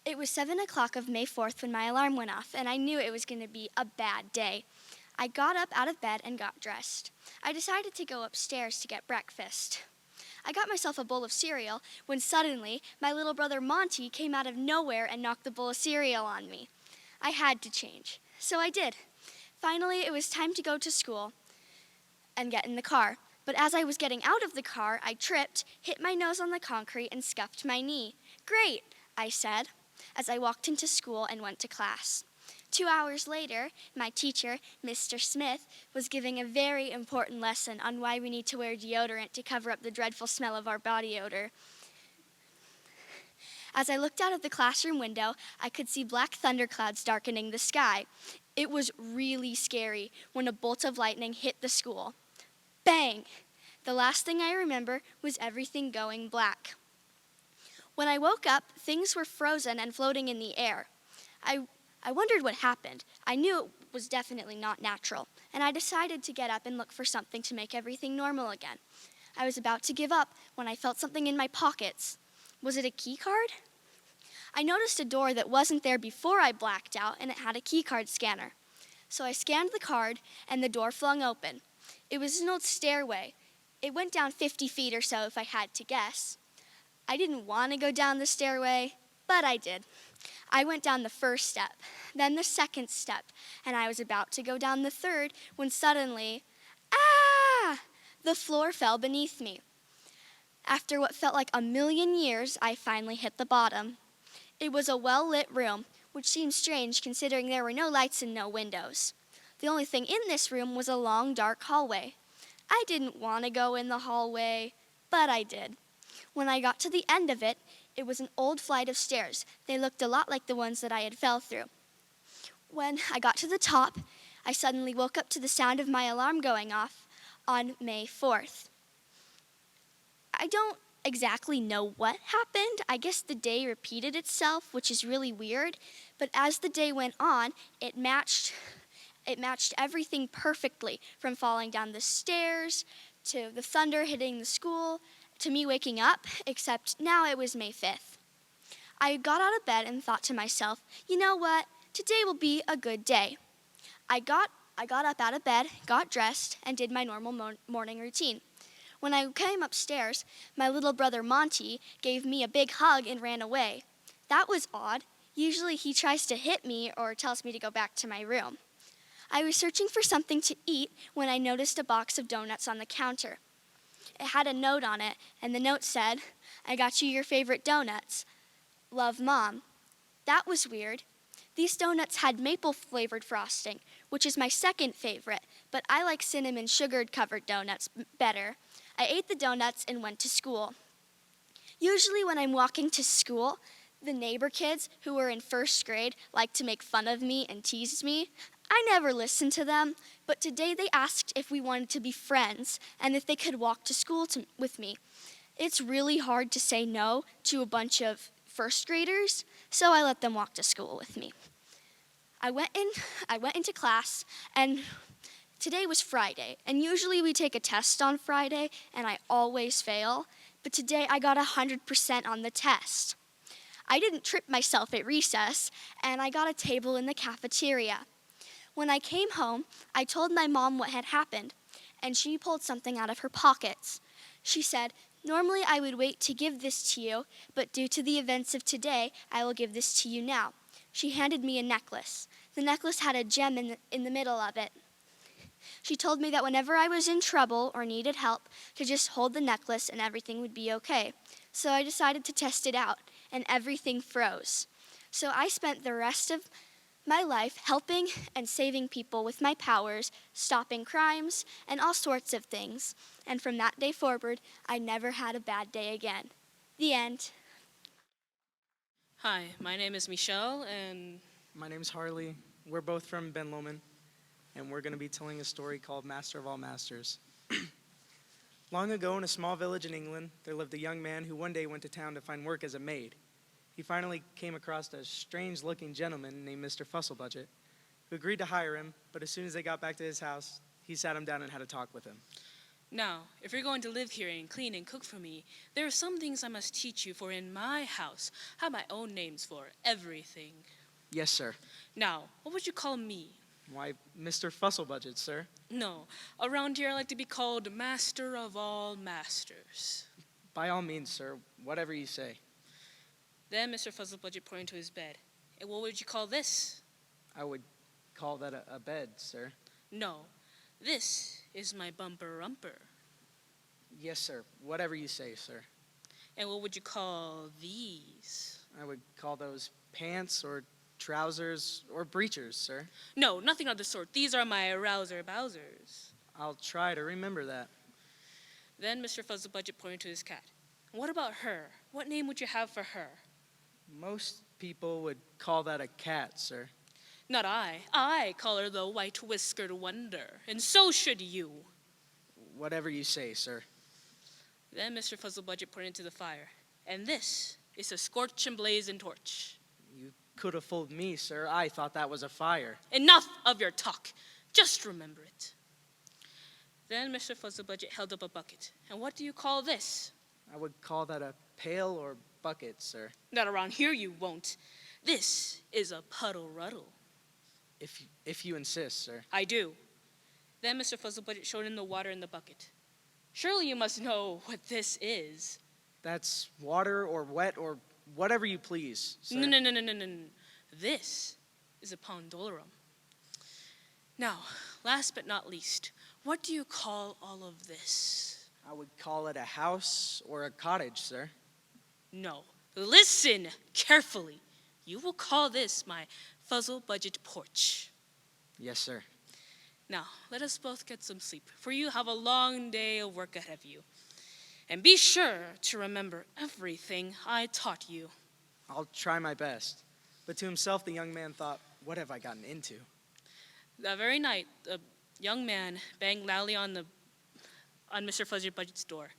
It was 7 o'clock of May 4th when my alarm went off, and I knew it was going to be a bad day. I got up out of bed and got dressed. I decided to go upstairs to get breakfast. I got myself a bowl of cereal when suddenly my little brother Monty came out of nowhere and knocked the bowl of cereal on me. I had to change, so I did. Finally, it was time to go to school and get in the car. But as I was getting out of the car, I tripped, hit my nose on the concrete, and scuffed my knee. "Great," I said, as I walked into school and went to class. 2 hours later, my teacher, Mr. Smith, was giving a very important lesson on why we need to wear deodorant to cover up the dreadful smell of our body odor. As I looked out of the classroom window, I could see black thunderclouds darkening the sky. It was really scary when a bolt of lightning hit the school. Bang! The last thing I remember was everything going black. When I woke up, things were frozen and floating in the air. I wondered what happened. I knew it was definitely not natural, and I decided to get up and look for something to make everything normal again. I was about to give up when I felt something in my pockets. Was it a key card? I noticed a door that wasn't there before I blacked out, and it had a key card scanner. So I scanned the card, and the door flung open. It was an old stairway. It went down 50 feet or so if I had to guess. I didn't want to go down the stairway, but I did. I went down the first step, then the second step, and I was about to go down the third when suddenly, the floor fell beneath me. After what felt like a million years, I finally hit the bottom. It was a well-lit room, which seemed strange considering there were no lights and no windows. The only thing in this room was a long, dark hallway. I didn't want to go in the hallway, but I did. When I got to the end of it, it was an old flight of stairs. They looked a lot like the ones that I had fell through. When I got to the top, I suddenly woke up to the sound of my alarm going off on May 4th. I don't exactly know what happened. I guess the day repeated itself, which is really weird. But as the day went on, it matched everything perfectly, from falling down the stairs to the thunder hitting the school to me waking up, except now it was May 5th. I got out of bed and thought to myself, you know what? Today will be a good day. I got up out of bed, got dressed, and did my normal morning routine. When I came upstairs, my little brother Monty gave me a big hug and ran away. That was odd. Usually he tries to hit me or tells me to go back to my room. I was searching for something to eat when I noticed a box of donuts on the counter. It had a note on it, and the note said, "I got you your favorite donuts. Love, Mom." That was weird. These donuts had maple-flavored frosting, which is my second favorite, but I like cinnamon sugar-covered donuts better. I ate the donuts and went to school. Usually when I'm walking to school, the neighbor kids who were in first grade like to make fun of me and tease me. I never listened to them, but today they asked if we wanted to be friends and if they could walk to school with me. It's really hard to say no to a bunch of first graders, so I let them walk to school with me. I went into class, and today was Friday, and usually we take a test on Friday, and I always fail, but today I got 100% on the test. I didn't trip myself at recess, and I got a table in the cafeteria. When I came home, I told my mom what had happened, and she pulled something out of her pockets. She said, "Normally I would wait to give this to you, but due to the events of today, I will give this to you now." She handed me a necklace. The necklace had a gem in the middle of it. She told me that whenever I was in trouble or needed help, to just hold the necklace and everything would be okay. So I decided to test it out, and everything froze. So I spent the rest of my life helping and saving people with my powers, stopping crimes, and all sorts of things. And from that day forward, I never had a bad day again. The end. Hi, my name is Michelle, and My name's Harley. We're both from Belnap, and we're going to be telling a story called Master of All Masters. Long ago, in a small village in England, there lived a young man who one day went to town to find work as a maid. He finally came across a strange-looking gentleman named Mr. Fusselbudget, who agreed to hire him, but as soon as they got back to his house, he sat him down and had a talk with him. now, if you're going to live here and clean and cook for me, there are some things I must teach you, for in my house, I have my own names for everything. Yes, sir. Now, what would you call me? Why, Mr. Fusselbudget, sir. No, around here I like to be called Master of All Masters. By all means, sir, whatever you say. Then Mr. Fuzzlebudget pointed to his bed. And what would you call this? I would call that a bed, sir. No, this is my bumper-umper. Yes, sir, whatever you say, sir. And what would you call these? I would call those pants or trousers or breechers, sir. No, nothing of the sort. These are my rouser-bowsers. I'll try to remember that. Then Mr. Fuzzlebudget pointed to his cat. What about her? What name would you have for her? Most people would call that a cat, sir. Not I. I call her the White-Whiskered Wonder, and so should you. Whatever you say, sir. Then Mr. Fuzzlebudget pointed to the fire. And this is a scorch and blazing torch. You could have fooled me, sir. I thought that was a fire. Enough of your talk. Just remember it. Then Mr. Fuzzlebudget held up a bucket. And what do you call this? I would call that a pail or bucket, sir. Not around here you won't. This is a puddle-ruddle. If you insist, sir. I do. Then Mr. Fuzzlebudget showed him the water in the bucket. Surely you must know what this is. That's water or wet or whatever you please, sir. No. This is a pondolorum. Now, last but not least, what do you call all of this? I would call it a house or a cottage, sir. No. Listen carefully. You will call this my Fuzzlebudget porch. Yes, sir. Now, let us both get some sleep, for you have a long day of work ahead of you. And be sure to remember everything I taught you. I'll try my best. But to himself, the young man thought, what have I gotten into? That very night, a young man banged loudly on Mr. Fuzzlebudget's door.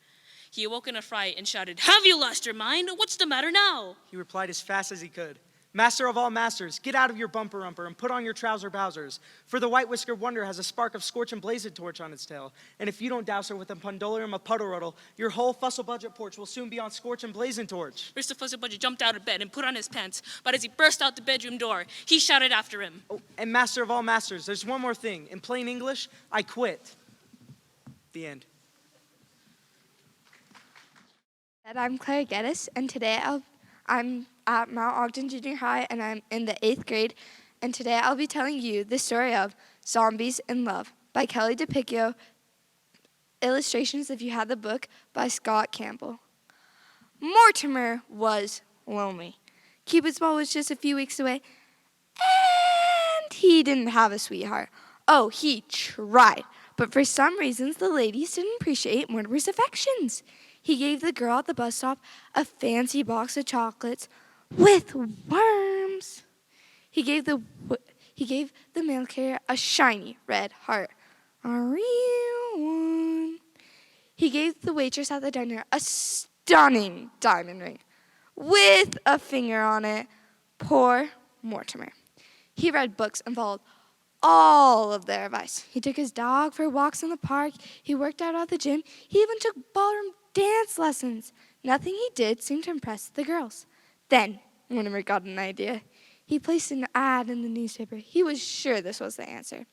He awoke in a fright and shouted, "Have you lost your mind? What's the matter now?" He replied as fast as he could, "Master of all masters, get out of your bumper-umper and put on your trouser-bowsers, for the White-Whiskered Wonder has a spark of scorch and blazed torch on its tail, and if you don't douse her with a pondolorum of puddle-ruddle, your whole Fusselbudget porch will soon be on scorch and blazing torch." Mr. Fuzzlebudget jumped out of bed and put on his pants, but as he burst out the bedroom door, he shouted after him, "Oh, and Master of all masters, there's one more thing. In plain English, I quit." The end. I'm Clara Geddes, and today I'm at Mount Ogden Junior High, and I'm in the 8th grade, and today I'll be telling you the story of Zombies in Love by Kelly DePicchio, illustrations if you had the book by Scott Campbell. Mortimer was lonely. Cupid's ball was just a few weeks away, and he didn't have a sweetheart. Oh, he tried, but for some reasons the ladies didn't appreciate Mortimer's affections. He gave the girl at the bus stop a fancy box of chocolates with worms. He gave the mail carrier a shiny red heart, a real one. He gave the waitress at the diner a stunning diamond ring with a finger on it. Poor Mortimer. He read books and followed all of their advice. He took his dog for walks in the park. He worked out at the gym. He even took ballroom dance lessons. Nothing he did seemed to impress the girls. Then Mortimer got an idea. He placed an ad in the newspaper. He was sure this was the answer.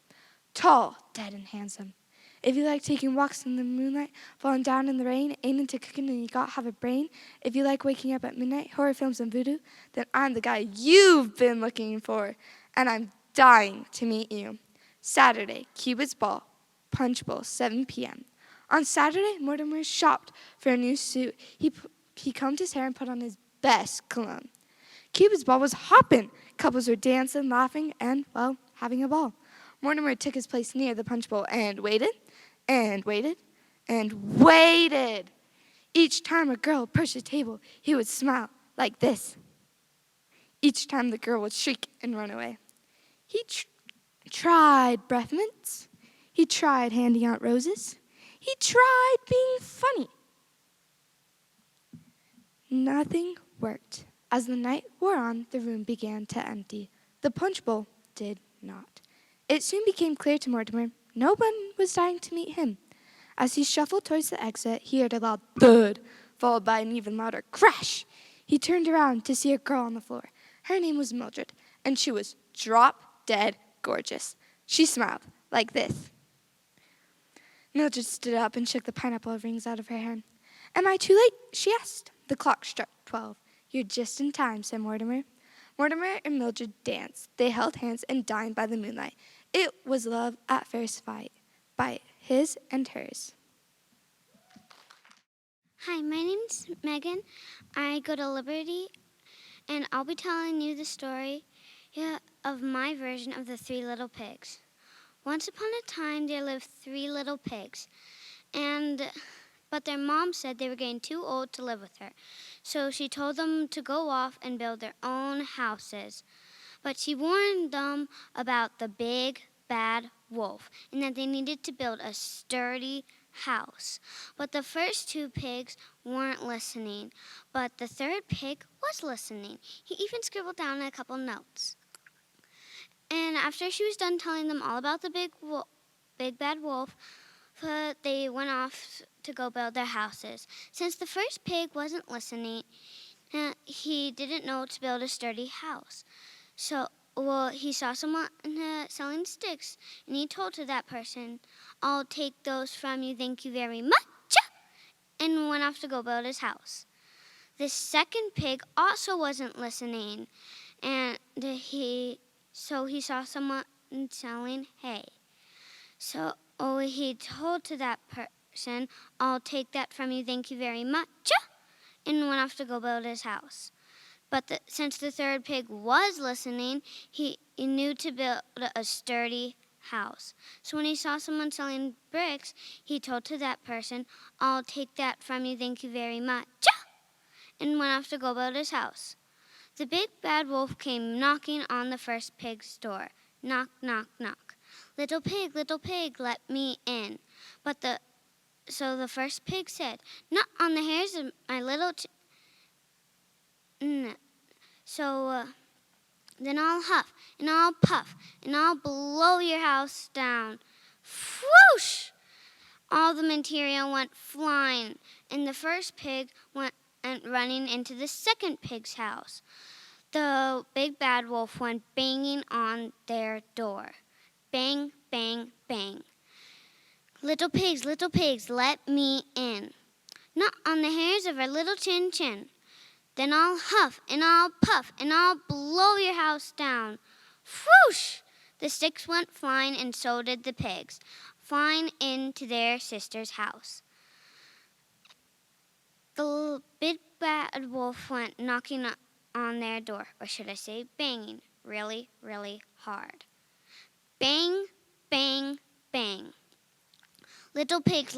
Tall, dead, and handsome. If you like taking walks in the moonlight, falling down in the rain, ain't into cooking and you got have a brain, if you like waking up at midnight, horror films and voodoo, then I'm the guy you've been looking for, and I'm dying to meet you. Saturday, Cupid's Ball, Punch Bowl, 7 p.m. On Saturday, Mortimer shopped for a new suit. He combed his hair and put on his best cologne. Cupid's Ball was hopping. Couples were dancing, laughing, and, well, having a ball. Mortimer took his place near the punch bowl and waited, and waited, and waited. Each time a girl approached the table, he would smile like this. Each time the girl would shriek and run away. He tried breath mints. He tried handing out roses. He tried being funny. Nothing worked. As the night wore on, the room began to empty. The punch bowl did not. It soon became clear to Mortimer no one was dying to meet him. As he shuffled towards the exit, he heard a loud thud, followed by an even louder crash. He turned around to see a girl on the floor. Her name was Mildred, and she was drop-dead gorgeous. She smiled like this. Mildred stood up and shook the pineapple rings out of her hair. Am I too late? She asked. The clock struck 12. You're just in time, said Mortimer. Mortimer and Mildred danced. They held hands and dined by the moonlight. It was love at first sight, by his and hers. Hi, my name's Megan. I go to Liberty, and I'll be telling you the story of my version of the Three Little Pigs. Once upon a time, there lived 3 little pigs, but their mom said they were getting too old to live with her. So she told them to go off and build their own houses. But she warned them about the big, bad wolf and that they needed to build a sturdy house. But the first 2 pigs weren't listening. But the 3rd pig was listening. He even scribbled down a couple notes. And after she was done telling them all about the big bad wolf, they went off to go build their houses. Since the first pig wasn't listening, he didn't know to build a sturdy house. So, he saw someone selling sticks, and he told to that person, I'll take those from you, thank you very much, and went off to go build his house. The 2nd pig also wasn't listening, and he saw someone selling hay. So, he told to that person, I'll take that from you, thank you very much, and went off to go build his house. But since the 3rd pig was listening, he knew to build a sturdy house. So when he saw someone selling bricks, he told to that person, I'll take that from you, thank you very much, and went off to go build his house. The big bad wolf came knocking on the first pig's door. Knock, knock, knock. Little pig, let me in. So the first pig said, not on the hairs of my little So then I'll huff, and I'll puff, and I'll blow your house down. Whoosh! All the material went flying, and the first pig went running into the 2nd pig's house. The big bad wolf went banging on their door. Bang, bang, bang. Little pigs, let me in. Not on the hairs of our little chin chin. Then I'll huff, and I'll puff, and I'll blow your house down. Whoosh! The sticks went flying, and so did the pigs, flying into their sister's house. The big bad wolf went knocking on their door, or should I say banging, really, really hard. Bang, bang, bang. Little pigs,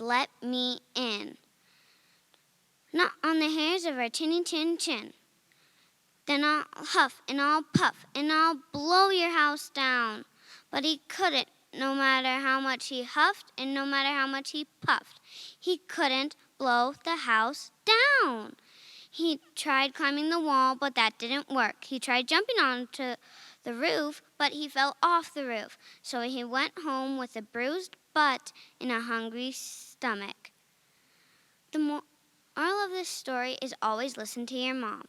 let me in. Not on the hairs of our chinny chin chin. Then I'll huff, and I'll puff, and I'll blow your house down. But he couldn't, no matter how much he huffed and no matter how much he puffed, he couldn't blow the house down. He tried climbing the wall, but that didn't work. He tried jumping onto the roof, but he fell off the roof. So he went home with a bruised butt and a hungry stomach. The moral of this story is always listen to your mom.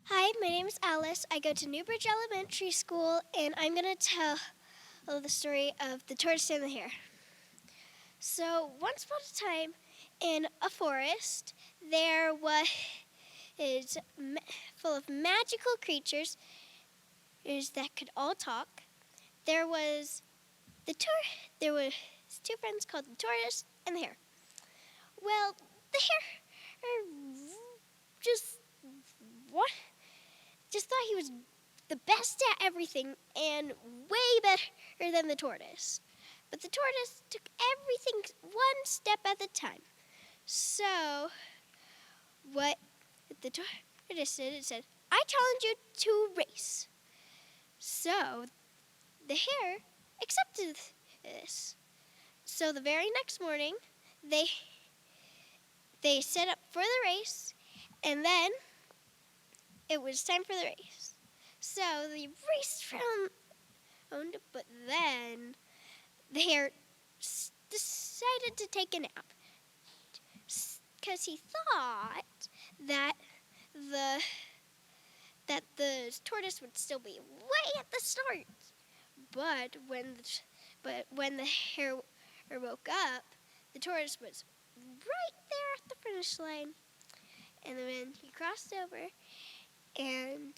Hi, my name is Alice. I go to Newbridge Elementary School, and I'm going to tell the story of the tortoise and the hare. So, once upon a time, in a forest, there was full of magical creatures that could all talk. There was two friends called the tortoise and the hare. Well, the hare just thought he was the best at everything and way better than the tortoise. But the tortoise took everything one step at a time. So, what the tortoise did, it said, I challenge you to race. So, the hare accepted this. So, the very next morning, they set up for the race, and then it was time for the race. So they raced around, but then the hare decided to take a nap because he thought that the tortoise would still be way at the start. But when the hare woke up, the tortoise was right there at the finish line. And then he crossed over, and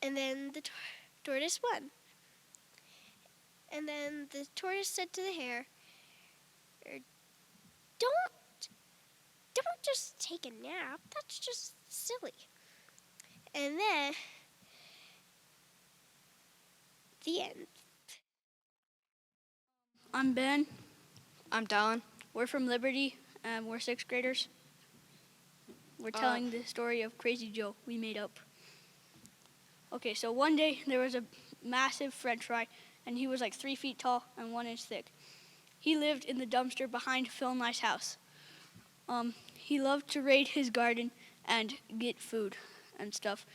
then the tortoise won. And then the tortoise said to the hare, don't just take a nap. That's just silly. And then the end. I'm Ben. I'm Dallin. We're from Liberty. We're sixth graders. We're telling the story of Crazy Joe we made up. Okay, so one day there was a massive French fry, and he was like 3 feet tall and 1 inch thick. He lived in the dumpster behind Phil Nye's house. He loved to raid his garden and get food and stuff.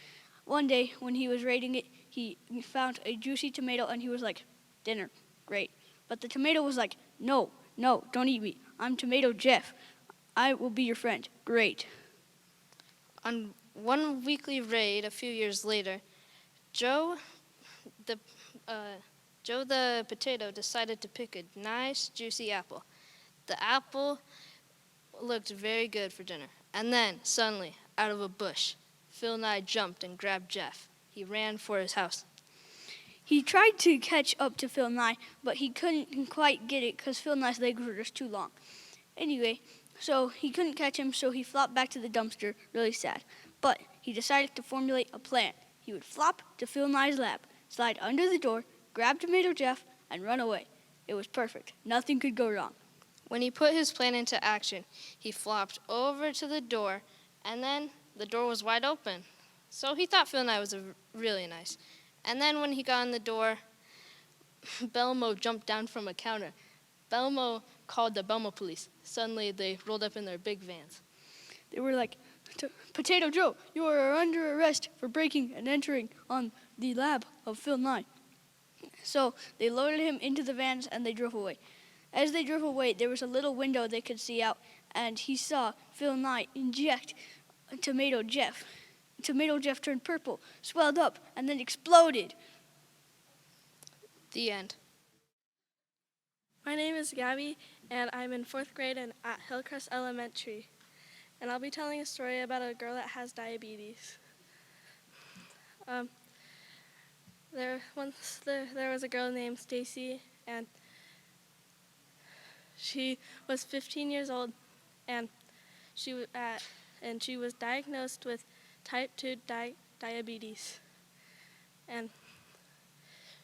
One day when he was raiding it, he found a juicy tomato, and he was like, dinner, great. But the tomato was like, no, don't eat me. I'm Tomato Jeff. I will be your friend. Great. On one weekly raid a few years later, Joe the potato decided to pick a nice juicy apple. The apple looked very good for dinner. And then, suddenly, out of a bush, Phil Nye jumped and grabbed Jeff. He ran for his house. He tried to catch up to Phil Nye, but he couldn't quite get it because Phil Nye's legs were just too long. Anyway, so he couldn't catch him, so he flopped back to the dumpster, really sad. But he decided to formulate a plan. He would flop to Phil Nye's lap, slide under the door, grab Tomato Jeff, and run away. It was perfect. Nothing could go wrong. When he put his plan into action, he flopped over to the door, and then the door was wide open. So he thought Phil Nye was really nice. And then when he got in the door, Belmo jumped down from a counter. Belmo called the Belmo police. Suddenly, they rolled up in their big vans. They were like, Potato Joe, you are under arrest for breaking and entering on the lab of Phil Nye. So they loaded him into the vans and they drove away. As they drove away, there was a little window they could see out, and he saw Phil Nye inject Tomato Jeff. Tomato Jeff turned purple, swelled up, and then exploded. The end. My name is Gabi, and I'm in 4th grade and at Hillcrest Elementary. And I'll be telling a story about a girl that has diabetes. There was a girl named Stacy, and she was 15 years old, and she was diagnosed with type 2 diabetes. And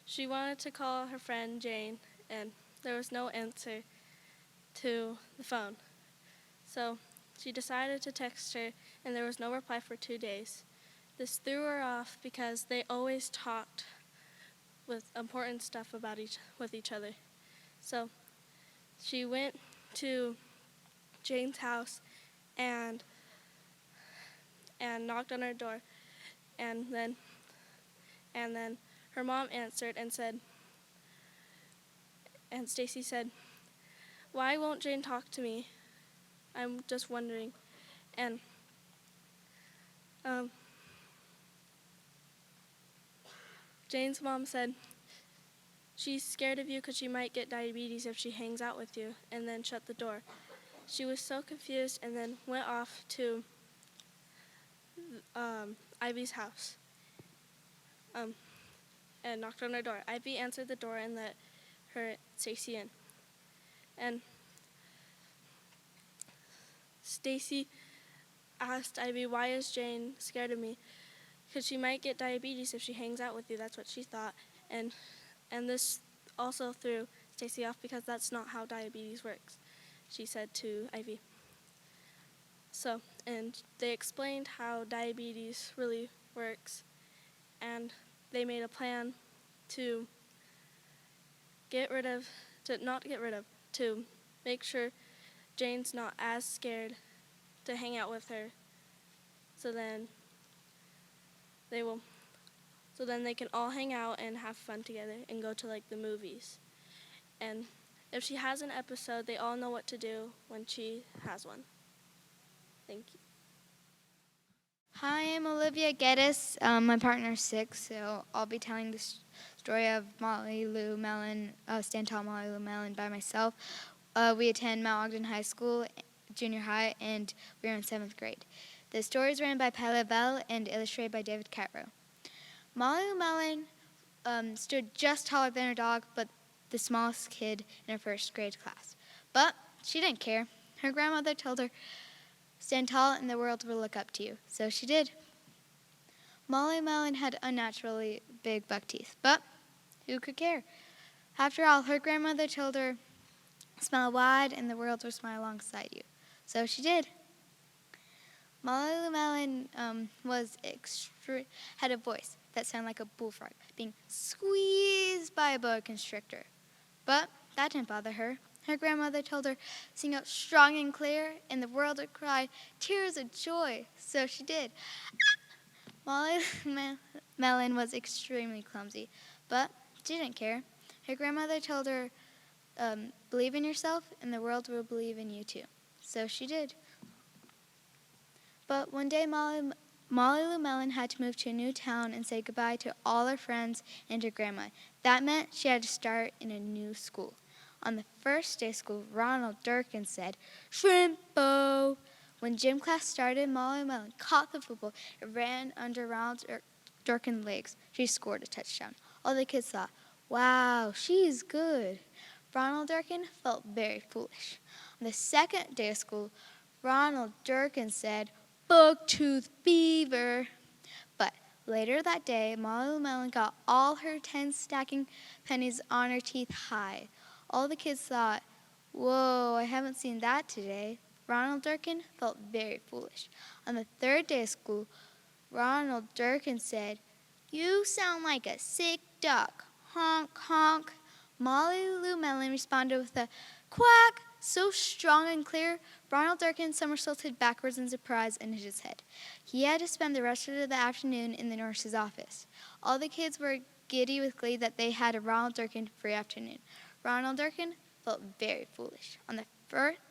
she wanted to call her friend Jane, and there was no answer to the phone. So she decided to text her, and there was no reply for 2 days. this threw her off because they always talked with important stuff about with each other. So she went to Jane's house and knocked on her door, and then her mom answered and said, and Stacy said, "Why won't Jane talk to me? I'm just wondering." And Jane's mom said, "She's scared of you because she might get diabetes if she hangs out with you," and then shut the door. She was so confused and then went off to Ivy's house and knocked on her door. Ivy answered the door and let her Stacy in. And Stacy asked Ivy, "Why is Jane scared of me?" "Because she might get diabetes if she hangs out with you." That's what she thought. And this also threw Stacy off because that's not how diabetes works, she said to Ivy. So, and they explained how diabetes really works, and they made a plan to to make sure Jane's not as scared to hang out with her. So then they can all hang out and have fun together and go to like the movies. And if she has an episode, they all know what to do when she has one. Thank you. Hi, I'm Olivia Geddes. My partner's 6, so I'll be telling the story of Molly Lou Mellon, Stantal Molly Lou Mellon by myself. We attend Mount Ogden High School, junior high, and we're in 7th grade. The story is written by Paula Bell and illustrated by David Catro. Molly Lou Mellon stood just taller than her dog, but the smallest kid in her 1st grade class. But she didn't care. Her grandmother told her, "Stand tall and the world will look up to you." So she did. Molly Mellon had unnaturally big buck teeth, but who could care? After all, her grandmother told her, "Smile wide and the world will smile alongside you." So she did. Molly Lou Mellon had a voice that sounded like a bullfrog being squeezed by a boa constrictor. But that didn't bother her. Her grandmother told her, "Sing out strong and clear, and the world would cry tears of joy." So she did. Molly Mellon was extremely clumsy, but she didn't care. Her grandmother told her, "Believe in yourself, and the world will believe in you too." So she did. But one day, Molly Lou Mellon had to move to a new town and say goodbye to all her friends and her grandma. That meant she had to start in a new school. On the first day of school, Ronald Durkin said, "Shrimpo." When gym class started, Molly Mellon caught the football and ran under Ronald Durkin's legs. She scored a touchdown. All the kids thought, "Wow, she's good." Ronald Durkin felt very foolish. On the second day of school, Ronald Durkin said, "Bucktooth beaver." But later that day, Molly Lou Mellon got all her 10 stacking pennies on her teeth high. All the kids thought, "Whoa, I haven't seen that today." Ronald Durkin felt very foolish. On the third day of school, Ronald Durkin said, "You sound like a sick duck. Honk, honk." Molly Lou Mellon responded with a quack so strong and clear, Ronald Durkin somersaulted backwards in surprise and hit his head. He had to spend the rest of the afternoon in the nurse's office. All the kids were giddy with glee that they had a Ronald Durkin free afternoon. Ronald Durkin felt very foolish. On the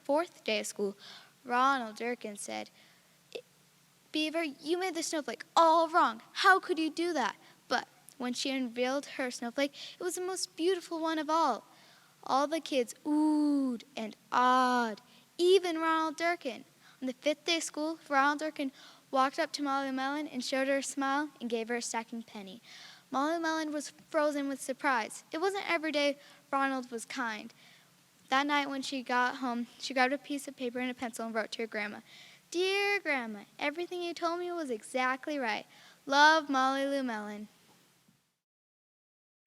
fourth day of school, Ronald Durkin said, "Beaver, you made the snowflake all wrong. How could you do that?" But when she unveiled her snowflake, it was the most beautiful one of all. All the kids oohed and awed, even Ronald Durkin. On the 5th day of school, Ronald Durkin walked up to Molly Mellon and showed her a smile and gave her a stacking penny. Molly Mellon was frozen with surprise. It wasn't every day Ronald was kind. That night when she got home, she grabbed a piece of paper and a pencil and wrote to her grandma, "Dear Grandma, everything you told me was exactly right. Love, Molly Lou Mellon."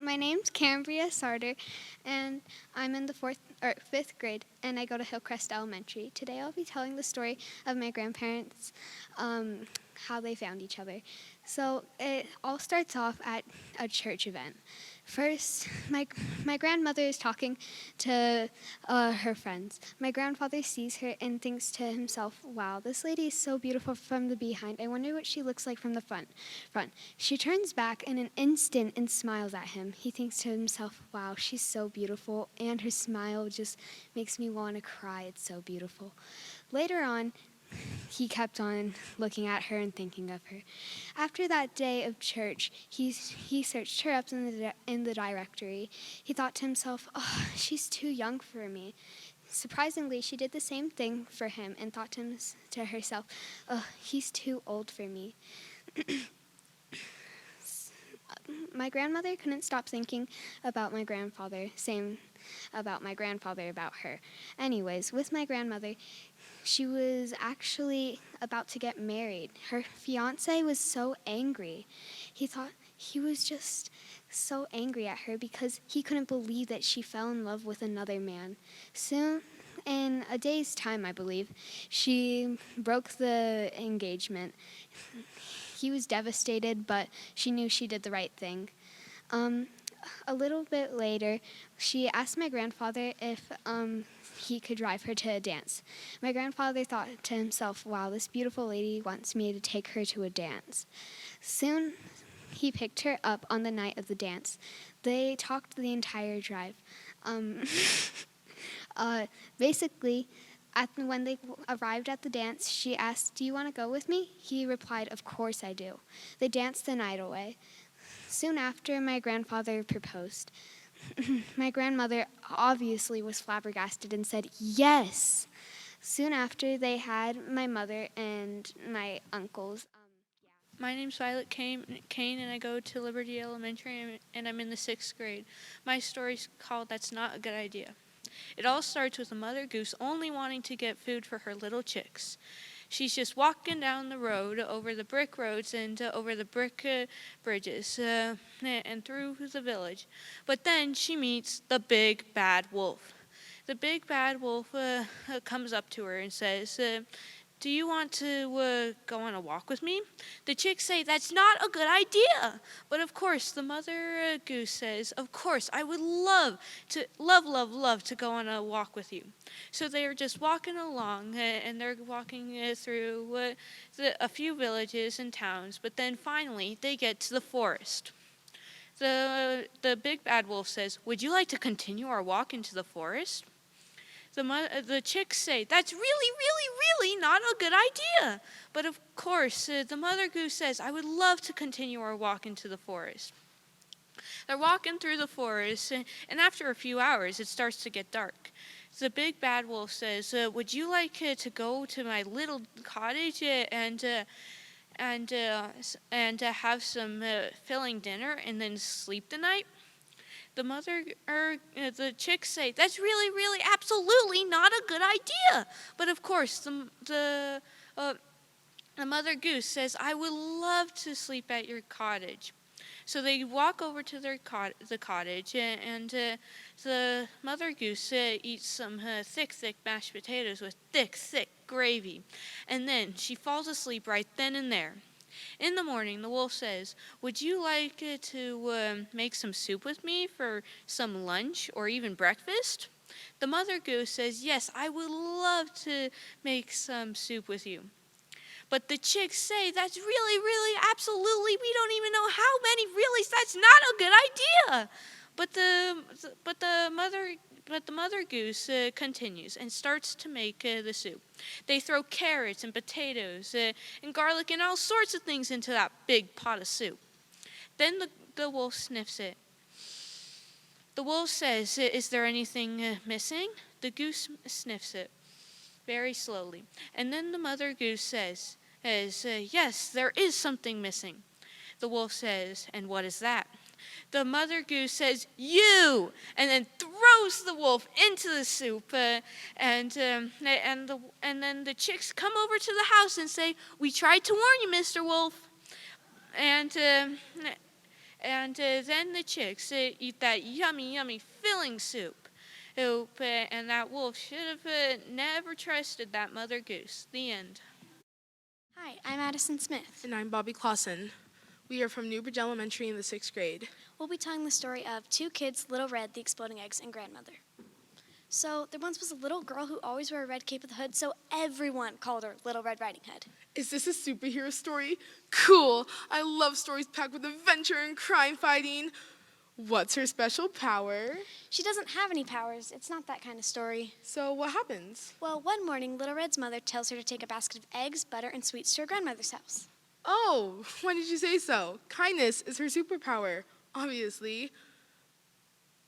My name's Cambria Sartor, and I'm in the 5th grade, and I go to Hillcrest Elementary. Today I'll be telling the story of my grandparents, how they found each other. So it all starts off at a church event. First, my grandmother is talking to her friends. My grandfather sees her and thinks to himself, wow, this lady is so beautiful from the behind. I wonder what she looks like from the front. She turns back in an instant and smiles at him. He thinks to himself, wow, she's so beautiful, and her smile just makes me want to cry. It's so beautiful. Later on, he kept on looking at her and thinking of her. After that day of church, he searched her up in the directory. He thought to himself, oh, she's too young for me. Surprisingly, she did the same thing for him and thought to herself, oh, he's too old for me. My grandmother couldn't stop thinking about my grandfather, same about my grandfather about her. Anyways, with my grandmother, she was actually about to get married. Her fiancé was so angry. He thought he was just so angry at her because he couldn't believe that she fell in love with another man. Soon, in a day's time, I believe, she broke the engagement. He was devastated, but she knew she did the right thing. A little bit later, she asked my grandfather if he could drive her to a dance. My grandfather thought to himself, wow, this beautiful lady wants me to take her to a dance. Soon, he picked her up on the night of the dance. They talked the entire drive. Basically, when they arrived at the dance, she asked, do you want to go with me? He replied, of course I do. They danced the night away. Soon after, my grandfather proposed. My grandmother obviously was flabbergasted and said, yes. Soon after, they had my mother and my uncles. My name's Violet Cain, and I go to Liberty Elementary, and I'm in the 6th grade. My story's called That's Not a Good Idea. It all starts with a mother goose only wanting to get food for her little chicks. She's just walking down the road over the brick roads and over the brick bridges and through the village. But then she meets the big bad wolf. The big bad wolf comes up to her and says, do you want to go on a walk with me? The chicks say, that's not a good idea. But of course, the mother goose says, of course, I would love to go on a walk with you. So they are just walking along, and they're walking through a few villages and towns. But then finally, they get to the forest. The big bad wolf says, would you like to continue our walk into the forest? The chicks say, that's really not a good idea. But of course, the mother goose says, I would love to continue our walk into the forest. They're walking through the forest, and after a few hours, it starts to get dark. The big bad wolf says, would you like to go to my little cottage and have some filling dinner and then sleep the night? The chicks say, that's really, absolutely not a good idea. But of course, the mother goose says, I would love to sleep at your cottage. So they walk over to the cottage, and the mother goose eats some thick mashed potatoes with thick gravy. And then she falls asleep right then and there. In the morning, the wolf says, would you like to make some soup with me for some lunch or even breakfast? The mother goose says, yes, I would love to make some soup with you. But the chicks say, that's really, absolutely, we don't even know how many, really, that's not a good idea. But the mother goose continues and starts to make the soup. They throw carrots and potatoes and garlic and all sorts of things into that big pot of soup. Then the wolf sniffs it. The wolf says, is there anything missing? The goose sniffs it very slowly. And then the mother goose says, yes, there is something missing. The wolf says, and what is that? The mother goose says, you, and then throws the wolf into the soup. And then the chicks come over to the house and say, we tried to warn you, Mr. Wolf. And then the chicks eat that yummy filling soup. And that wolf should have never trusted that mother goose. The end. Hi, I'm Adison Smith. And I'm Bobby Clawson. We are from Newbridge Elementary in the 6th grade. We'll be telling the story of two kids, Little Red, the Exploding Eggs, and Grandmother. So there once was a little girl who always wore a red cape with a hood, so everyone called her Little Red Riding Hood. Is this a superhero story? Cool! I love stories packed with adventure and crime fighting. What's her special power? She doesn't have any powers. It's not that kind of story. So what happens? Well, one morning, Little Red's mother tells her to take a basket of eggs, butter, and sweets to her grandmother's house. Oh, when did you say so? Kindness is her superpower, obviously.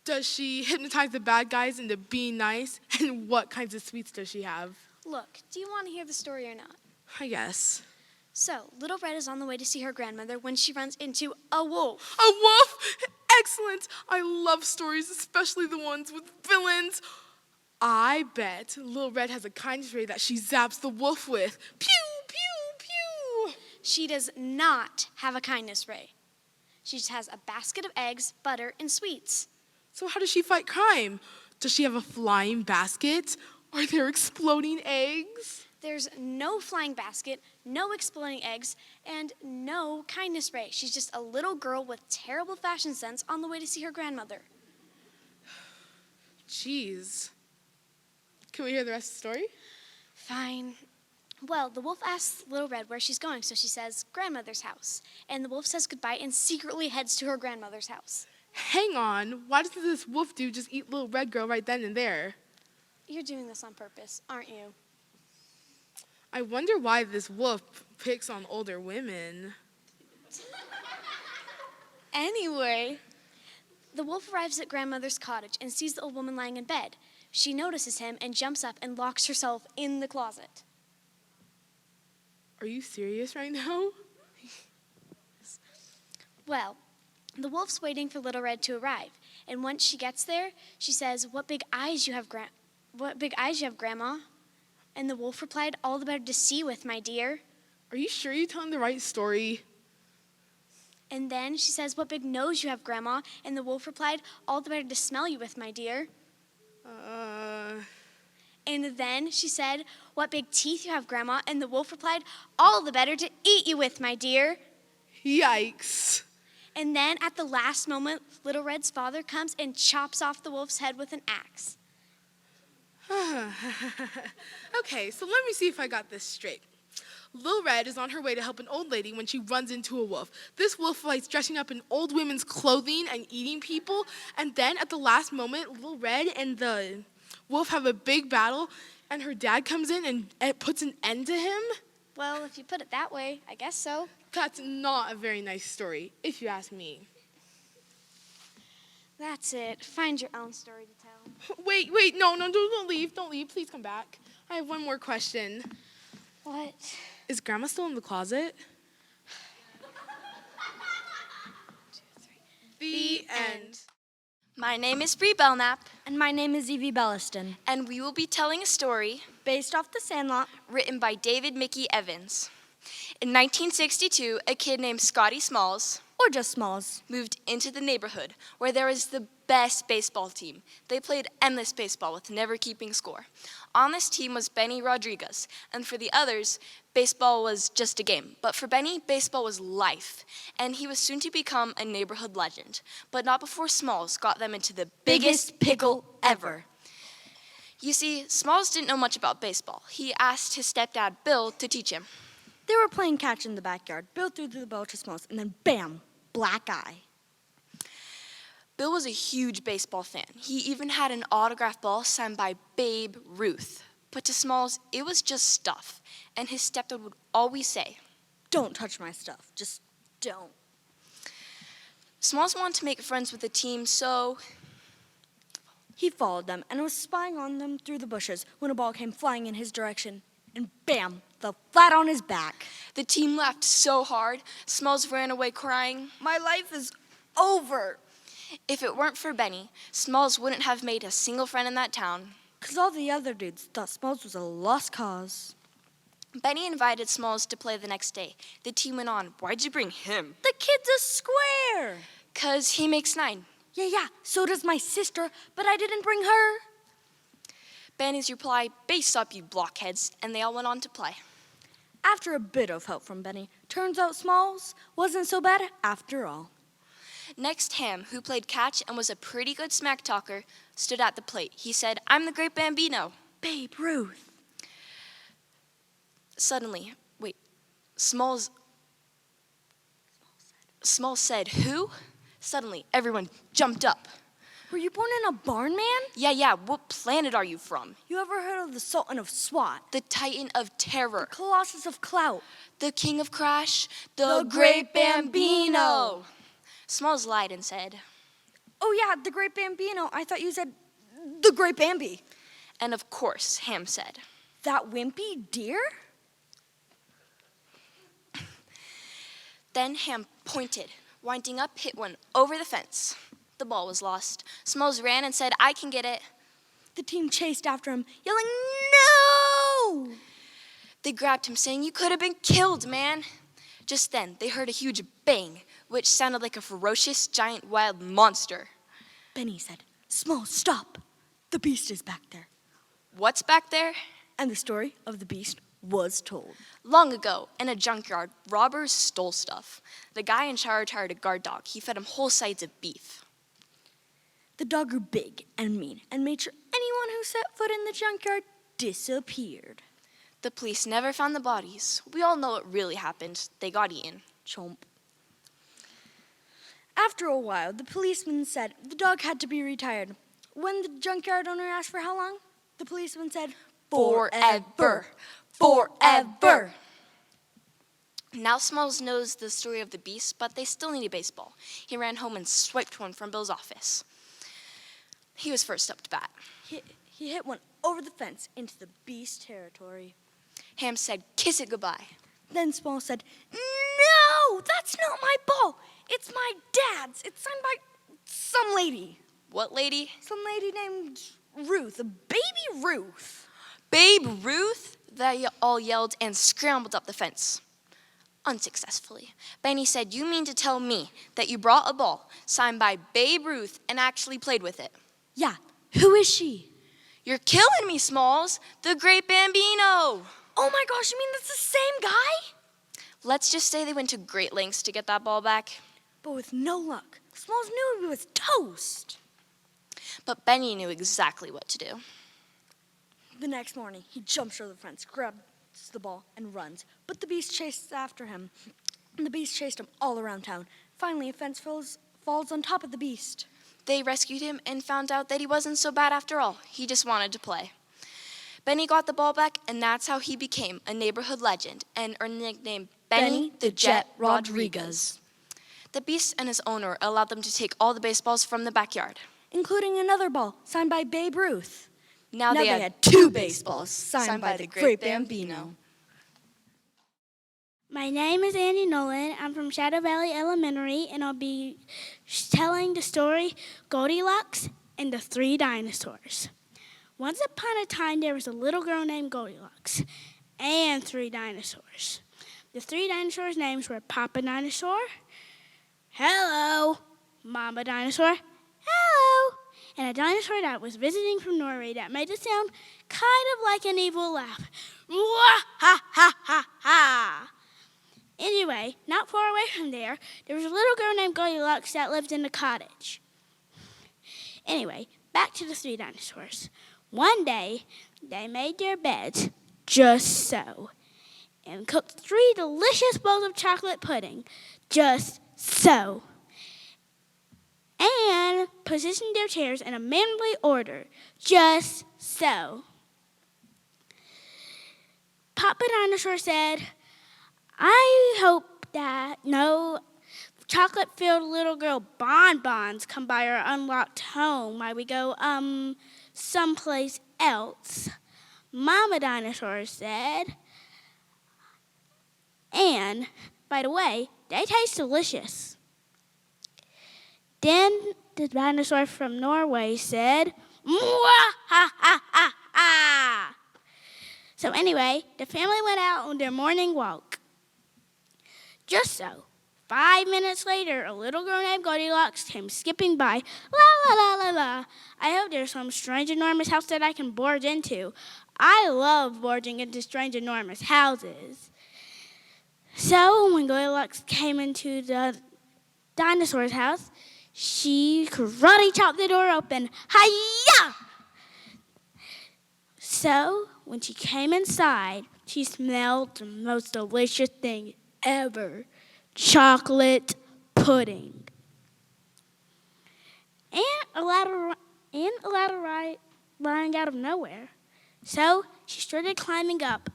Does she hypnotize the bad guys into being nice? And what kinds of sweets does she have? Look, do you want to hear the story or not? I guess. So, Little Red is on the way to see her grandmother when she runs into a wolf. A wolf? Excellent! I love stories, especially the ones with villains. I bet Little Red has a kindness ray that she zaps the wolf with. Pew, pew, pew! She does not have a kindness ray. She just has a basket of eggs, butter, and sweets. So how does she fight crime? Does she have a flying basket? Are there exploding eggs? There's no flying basket, no exploding eggs, and no kindness ray. She's just a little girl with terrible fashion sense on the way to see her grandmother. Jeez. Can we hear the rest of the story? Fine. Well, the wolf asks Little Red where she's going, so she says, grandmother's house. And the wolf says goodbye and secretly heads to her grandmother's house. Hang on. Why doesn't this wolf dude just eat Little Red Girl right then and there? You're doing this on purpose, aren't you? I wonder why this wolf picks on older women. Anyway, the wolf arrives at grandmother's cottage and sees the old woman lying in bed. She notices him and jumps up and locks herself in the closet. Are you serious right now? Well, the wolf's waiting for Little Red to arrive, and once she gets there, she says, "What big eyes you have, Grandma?" And the wolf replied, "All the better to see with, my dear." Are you sure you're telling the right story? And then she says, "What big nose you have, Grandma?" And the wolf replied, "All the better to smell you with, my dear." And then she said, "What big teeth you have, Grandma?" And the wolf replied, "All the better to eat you with, my dear." Yikes. And then at the last moment, Little Red's father comes and chops off the wolf's head with an axe. Okay, so let me see if I got this straight. Little Red is on her way to help an old lady when she runs into a wolf. This wolf likes dressing up in old women's clothing and eating people. And then at the last moment, Little Red and the wolf have a big battle, and her dad comes in and it puts an end to him. Well, if you put it that way, I guess so. That's not a very nice story, if you ask me. That's it. Find your own story to tell. Wait, no, don't leave, please come back. I have one more question. What? Is Grandma still in the closet? The end. My name is Bree Belnap. And my name is Evie Belliston. And we will be telling a story based off The Sandlot, written by David Mickey Evans. In 1962, a kid named Scotty Smalls, or just Smalls, moved into the neighborhood where there was the best baseball team. They played endless baseball with never keeping score. On this team was Benny Rodriguez, and for the others, baseball was just a game. But for Benny, baseball was life, and he was soon to become a neighborhood legend, but not before Smalls got them into the biggest pickle ever. You see, Smalls didn't know much about baseball. He asked his stepdad, Bill, to teach him. They were playing catch in the backyard. Bill threw the ball to Smalls, and then bam, black eye. Bill was a huge baseball fan. He even had an autographed ball signed by Babe Ruth. But to Smalls, it was just stuff. And his stepdad would always say, "Don't touch my stuff. Just don't." Smalls wanted to make friends with the team, so he followed them and was spying on them through the bushes when a ball came flying in his direction. And bam, fell flat on his back. The team laughed so hard, Smalls ran away crying, "My life is over." If it weren't for Benny, Smalls wouldn't have made a single friend in that town. 'Cause all the other dudes thought Smalls was a lost cause. Benny invited Smalls to play the next day. The team went on, "Why'd you bring him?" "The kid's a square." "'Cause he makes 9. Yeah, so does my sister, but I didn't bring her." Benny's reply, "Base up, you blockheads," and they all went on to play. After a bit of help from Benny, turns out Smalls wasn't so bad after all. Next, Ham, who played catch and was a pretty good smack talker, stood at the plate. He said, "I'm the great Bambino." Babe Ruth. Suddenly, Smalls said, "Who?" Suddenly, everyone jumped up. Were you born in a barn, man? Yeah. What planet are you from? You ever heard of the Sultan of SWAT? The Titan of Terror. The Colossus of Clout. The King of Crash. The Great Bambino. Smalls lied and said, "Oh yeah, the Great Bambino. I thought you said the Great Bambi." And of course, Ham said, "That wimpy deer?" Then Ham pointed, winding up, hit one over the fence. The ball was lost. Smalls ran and said, "I can get it." The team chased after him, yelling, "No!" They grabbed him, saying, "You could have been killed, man." Just then, they heard a huge bang, which sounded like a ferocious, giant, wild monster. Benny said, "Smalls, stop. The beast is back there." What's back there? And the story of the beast was told. Long ago, in a junkyard, robbers stole stuff. The guy in charge hired a guard dog. He fed him whole sides of beef. The dog grew big and mean and made sure anyone who set foot in the junkyard disappeared. The police never found the bodies. We all know what really happened. They got eaten. Chomp. After a while, the policeman said the dog had to be retired. When the junkyard owner asked for how long, the policeman said, Forever. Forever. Now Smalls knows the story of the beast, but they still need a baseball. He ran home and swiped one from Bill's office. He was first up to bat. He hit one over the fence into the beast territory. Ham said, "Kiss it goodbye." Then Smalls said, "No, that's not my ball. It's my dad's. It's signed by some lady." What lady? Some lady named Ruth, baby Ruth. Babe Ruth? They all yelled and scrambled up the fence. Unsuccessfully. Benny said, "You mean to tell me that you brought a ball signed by Babe Ruth and actually played with it?" "Yeah, who is she?" "You're killing me, Smalls. The Great Bambino." "Oh my gosh, you mean that's the same guy?" Let's just say they went to great lengths to get that ball back. But with no luck, Smalls knew he was toast. But Benny knew exactly what to do. The next morning, he jumps over the fence, grabs the ball, and runs. But the beast chases after him. And the beast chased him all around town. Finally, a fence falls on top of the beast. They rescued him and found out that he wasn't so bad after all. He just wanted to play. Benny got the ball back, and that's how he became a neighborhood legend and earned the nickname Benny the Jet Rodriguez. The beast and his owner allowed them to take all the baseballs from the backyard, including another ball signed by Babe Ruth. Now they had 2 baseballs signed by the Great Bambino. My name is Andee Nolan. I'm from Shadow Valley Elementary, and I'll be telling the story Goldilocks and the 3 Dinosaurs. Once upon a time, there was a little girl named Goldilocks and 3 dinosaurs. The 3 dinosaurs' names were Papa Dinosaur, hello, Mama Dinosaur, hello, and a dinosaur that was visiting from Norway that made a sound kind of like an evil laugh. Wah, ha, ha, ha, ha. Anyway, not far away from there, there was a little girl named Goldilocks that lived in a cottage. Anyway, back to the 3 dinosaurs. One day, they made their beds just so, and cooked 3 delicious bowls of chocolate pudding just so, and positioned their chairs in a manly order just so. Papa Dinosaur said, "I hope that no chocolate-filled little girl bonbons come by our unlocked home while we go, someplace else." Mama Dinosaur said, "And, by the way, they taste delicious." Then the dinosaur from Norway said, "Mwah, ha, ha, ha, ha." So anyway, the family went out on their morning walk. Just so, 5 minutes later, a little girl named Goldilocks came skipping by. La, la, la, la, la. I hope there's some strange, enormous house that I can barge into. I love barging into strange, enormous houses. So when Goldilocks came into the dinosaur's house, she karate chopped the door open. Hi-ya! So when she came inside, she smelled the most delicious thing ever, chocolate pudding. And a ladder lying out of nowhere. So she started climbing up.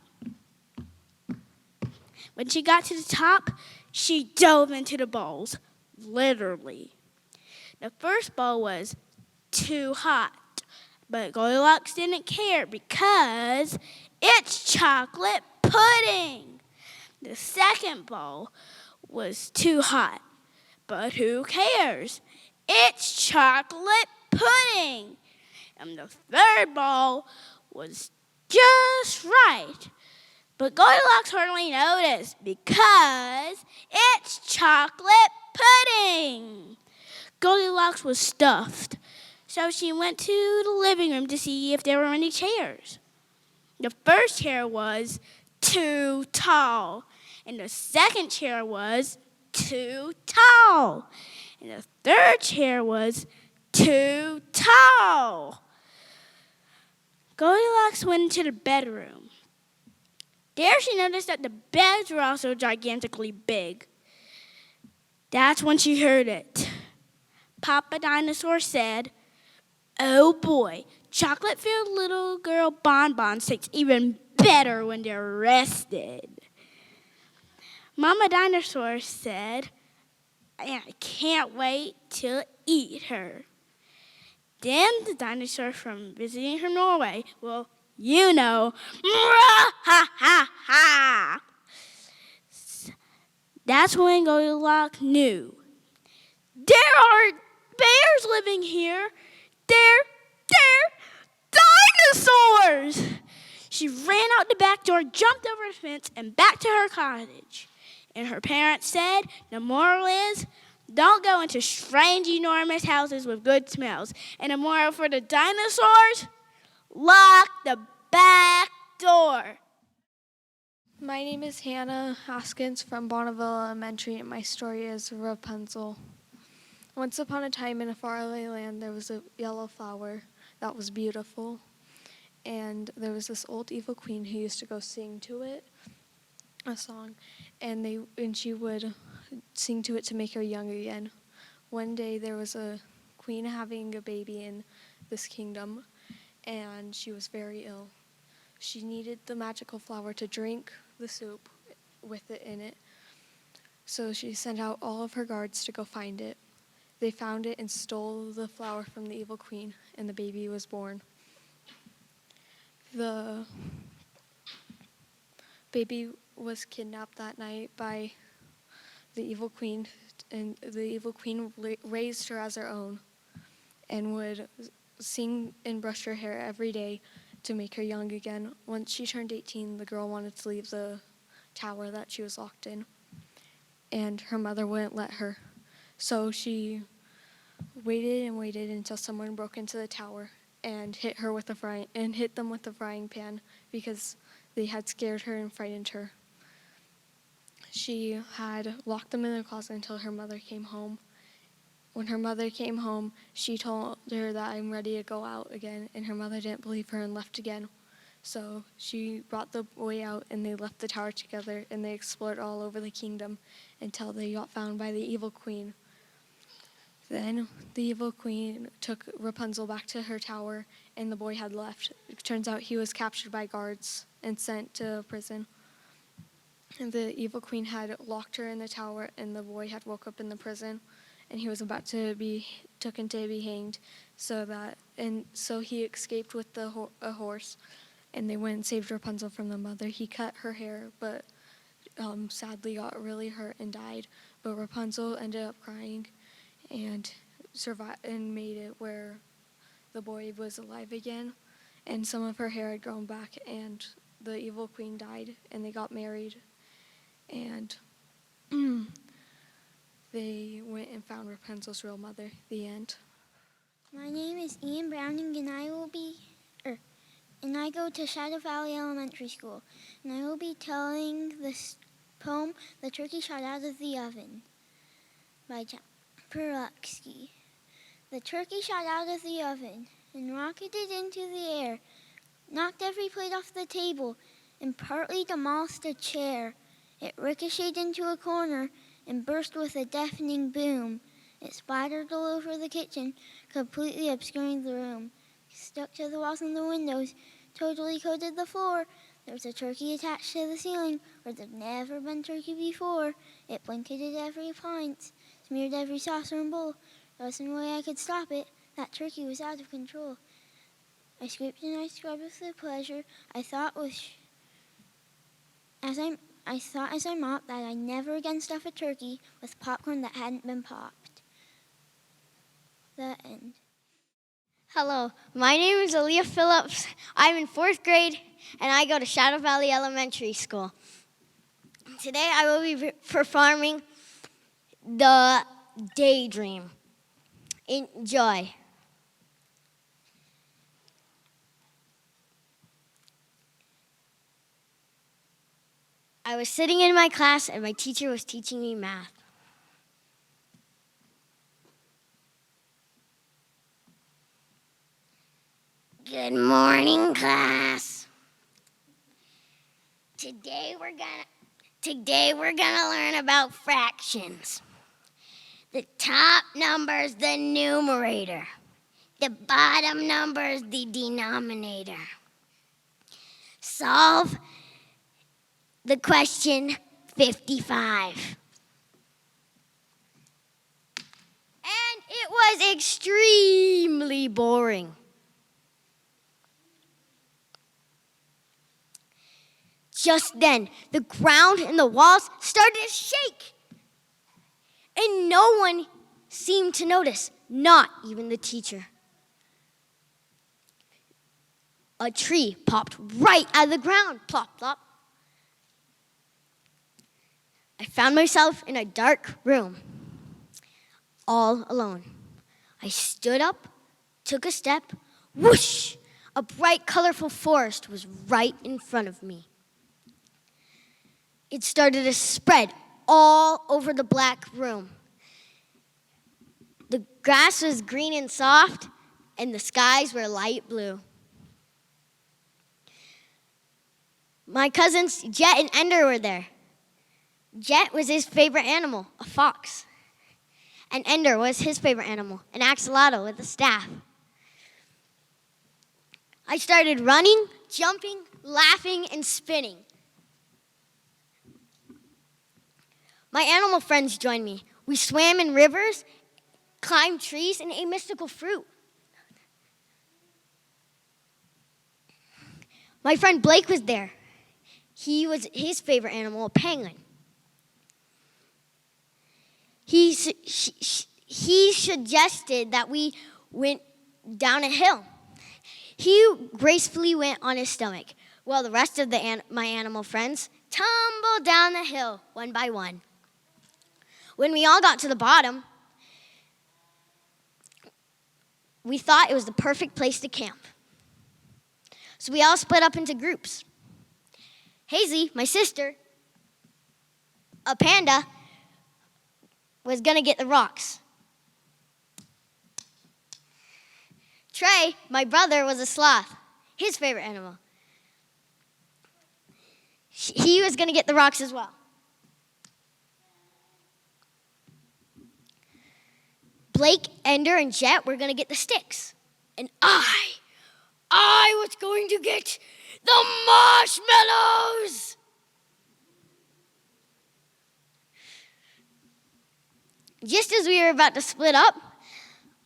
When she got to the top, she dove into the bowls, literally. The first bowl was too hot, but Goldilocks didn't care because it's chocolate pudding. The second bowl was too hot, but who cares? It's chocolate pudding. And the third bowl was just right. But Goldilocks hardly noticed because it's chocolate pudding. Goldilocks was stuffed, so she went to the living room to see if there were any chairs. The first chair was too tall, and the second chair was too tall, and the third chair was too tall. Goldilocks went into the bedroom. There she noticed that the beds were also gigantically big. That's when she heard it. Papa Dinosaur said, "Oh boy, chocolate-filled little girl bonbons taste even better when they're rested." Mama Dinosaur said, "I can't wait to eat her." Then the dinosaur from visiting her Norway, well, you know, ha ha ha. That's when Goldilocks knew. There are bears living here. They're dinosaurs. She ran out the back door, jumped over the fence, and back to her cottage. And her parents said, the moral is, don't go into strange, enormous houses with good smells. And the moral for the dinosaurs, lock the back door. My name is Hannah Hoskins from Bonneville Elementary, and my story is Rapunzel. Once upon a time in a faraway land, there was a yellow flower that was beautiful. And there was this old evil queen who used to go sing to it a song. And she would sing to it to make her young again. One day there was a queen having a baby in this kingdom, and she was very ill. She needed the magical flower to drink the soup with it in it. So she sent out all of her guards to go find it. They found it and stole the flower from the evil queen, and the baby was born. The baby was kidnapped that night by the evil queen, and the evil queen raised her as her own and would sing and brush her hair every day to make her young again. Once she turned 18, the girl wanted to leave the tower that she was locked in, and her mother wouldn't let her. So she waited and waited until someone broke into the tower and hit them with a frying pan because they had scared her and frightened her. She had locked them in the closet until her mother came home. When her mother came home, she told her that I'm ready to go out again, and her mother didn't believe her and left again. So she brought the boy out, and they left the tower together, and they explored all over the kingdom until they got found by the evil queen. Then the evil queen took Rapunzel back to her tower, and the boy had left. It turns out he was captured by guards and sent to prison. And the evil queen had locked her in the tower, and the boy had woke up in the prison, and he was about to be taken to be hanged. So he escaped with a horse, and they went and saved Rapunzel from the mother. He cut her hair, but sadly got really hurt and died. But Rapunzel ended up crying and survived and made it where the boy was alive again, and some of her hair had grown back, and the evil queen died, and they got married, and they went and found Rapunzel's real mother. The end. My name is Ian Browning, and I go to Shadow Valley Elementary School, and I will be telling Poem, The Turkey Shot Out of the Oven by Peraza. The turkey shot out of the oven and rocketed into the air, knocked every plate off the table, and partly demolished a chair. It ricocheted into a corner and burst with a deafening boom. It splattered all over the kitchen, completely obscuring the room. Stuck to the walls and the windows, totally coated the floor. There was a turkey attached to the ceiling, where there'd never been turkey before. It blanketed every pint, smeared every saucer and bowl. There wasn't a way I could stop it. That turkey was out of control. I scraped and I scrubbed with the pleasure. I thought as I mopped that I'd never again stuff a turkey with popcorn that hadn't been popped. The end. Hello, my name is Aleeya Phillips. I'm in 4th grade, and I go to Shadow Valley Elementary School. Today I will be performing The Daydream. Enjoy. I was sitting in my class, and my teacher was teaching me math. Good morning, class. Today we're gonna learn about fractions. The top number is the numerator. The bottom number is the denominator. Solve the question 55. And it was extremely boring. Just then, the ground and the walls started to shake. And no one seemed to notice, not even the teacher. A tree popped right out of the ground. Plop, plop. I found myself in a dark room, all alone. I stood up, took a step, whoosh! A bright, colorful forest was right in front of me. It started to spread all over the black room. The grass was green and soft, and the skies were light blue. My cousins Jet and Ender were there. Jet was his favorite animal, a fox. And Ender was his favorite animal, an axolotl with a staff. I started running, jumping, laughing, and spinning. My animal friends joined me. We swam in rivers, climbed trees, and ate mystical fruit. My friend Blake was there. His favorite animal, a penguin. He suggested that we went down a hill. He gracefully went on his stomach, while the rest of my animal friends tumbled down the hill one by one. When we all got to the bottom, we thought it was the perfect place to camp. So we all split up into groups. Hazy, my sister, a panda, was gonna get the rocks. Trey, my brother, was a sloth, his favorite animal. He was gonna get the rocks as well. Blake, Ender, and Jet were gonna get the sticks. And I was going to get the marshmallows! Just as we were about to split up,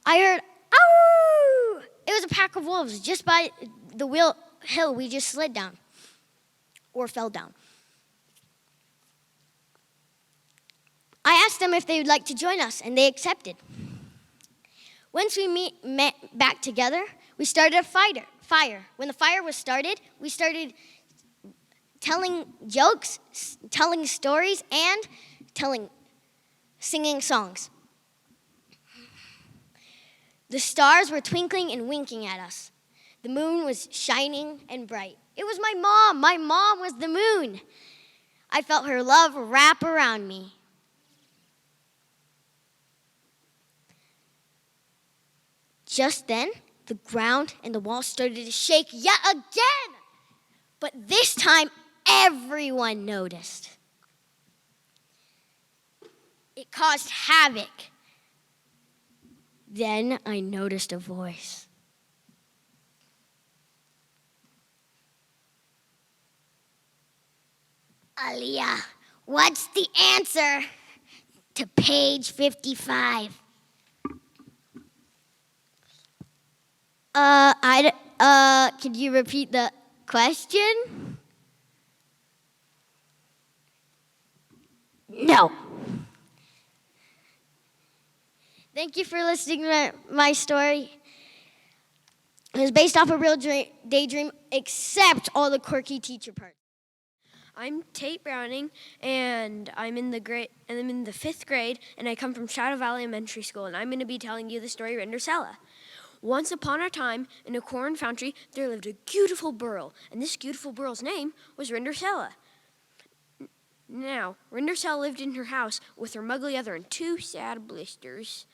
I heard, "Ow!" It was a pack of wolves just by the hill we just slid down, or fell down. I asked them if they would like to join us, and they accepted. Once we met back together, we started a fire. When the fire was started, we started telling jokes, telling stories, and singing songs. The stars were twinkling and winking at us. The moon was shining and bright. It was my mom. My mom was the moon. I felt her love wrap around me. Just then, the ground and the walls started to shake yet again. But this time, everyone noticed. It caused havoc. Then I noticed a voice. Aleeya, what's the answer to page 55? Could you repeat the question? No. Thank you for listening to my story. It was based off a real daydream, except all the quirky teacher parts. I'm Tate Browning, and I'm in the 5th grade, and I come from Shadow Valley Elementary School, and I'm going to be telling you the story of Rindercella. Once upon a time, in a corn foundry, there lived a beautiful girl, and this beautiful girl's name was Rindercella. Now, Rindercella lived in her house with her muggly other and 2 sad blisters.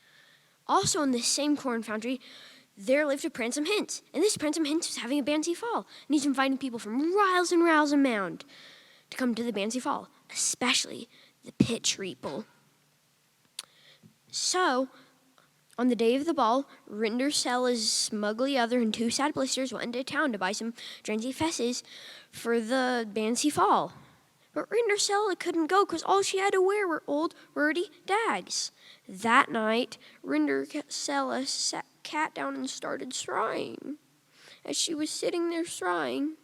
Also in this same corn foundry, there lived a Pransome Hint, and this Pransome Hint was having a Bancy Fall, and he's inviting people from riles and riles around to come to the Bancy Fall, especially the Pitch Reaple. So, on the day of the ball, Rindercella's smuggly other and 2 sad blisters went into town to buy some drancy fesses for the Bancy Fall. But Rindercella couldn't go because all she had to wear were old wordy dags. That night, Rindercella sat cat down and started sighing. As she was sitting there sighing,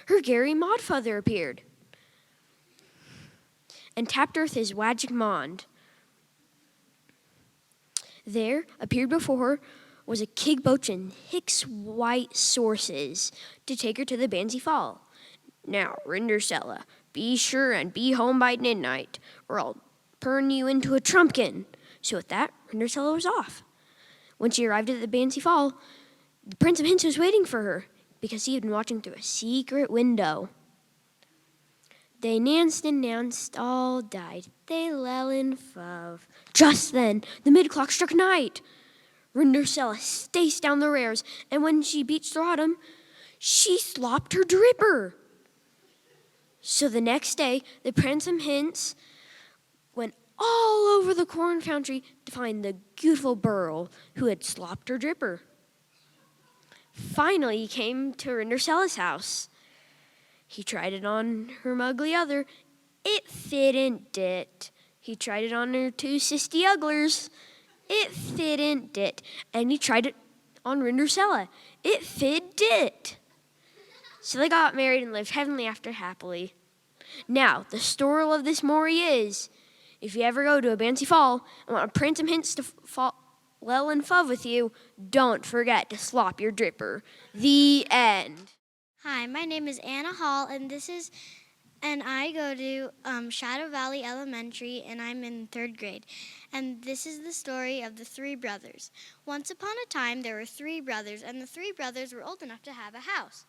her Gary Modfather appeared and tapped her with his magic wand. There appeared before her was a kig boach and 6 white horses to take her to the Bancy Fall. Now, Rindercella, be sure and be home by midnight, or I'll turn you into a trumpkin. So with that, Rindercella was off. When she arrived at the Bancy Fall, the Prince of Hints was waiting for her because he had been watching through a secret window. They nanced and nanced, all died. They lellin fove. Just then, the mid-clock struck night. Rindercella staced down the rares, and when she beached the autumn, she slopped her dripper. So the next day, the Pransome Hints went all over the corn foundry to find the beautiful girl who had slopped her dripper. Finally, he came to Rindercella's house. He tried it on her muggly other. It fitn't it. He tried it on her 2 sisty ugglers. It fitn't it. And he tried it on Rindercella. It fit it. So they got married and lived heavenly after happily. Now, the story of this story is, if you ever go to a Bancy Fall and want a Pransome Hints to fall well and fove with you, don't forget to slop your dripper. The end. Hi, my name is Anna Hall, and I go to Shadow Valley Elementary, and I'm in 3rd grade. And this is the story of the 3 brothers. Once upon a time, there were 3 brothers, and the 3 brothers were old enough to have a house.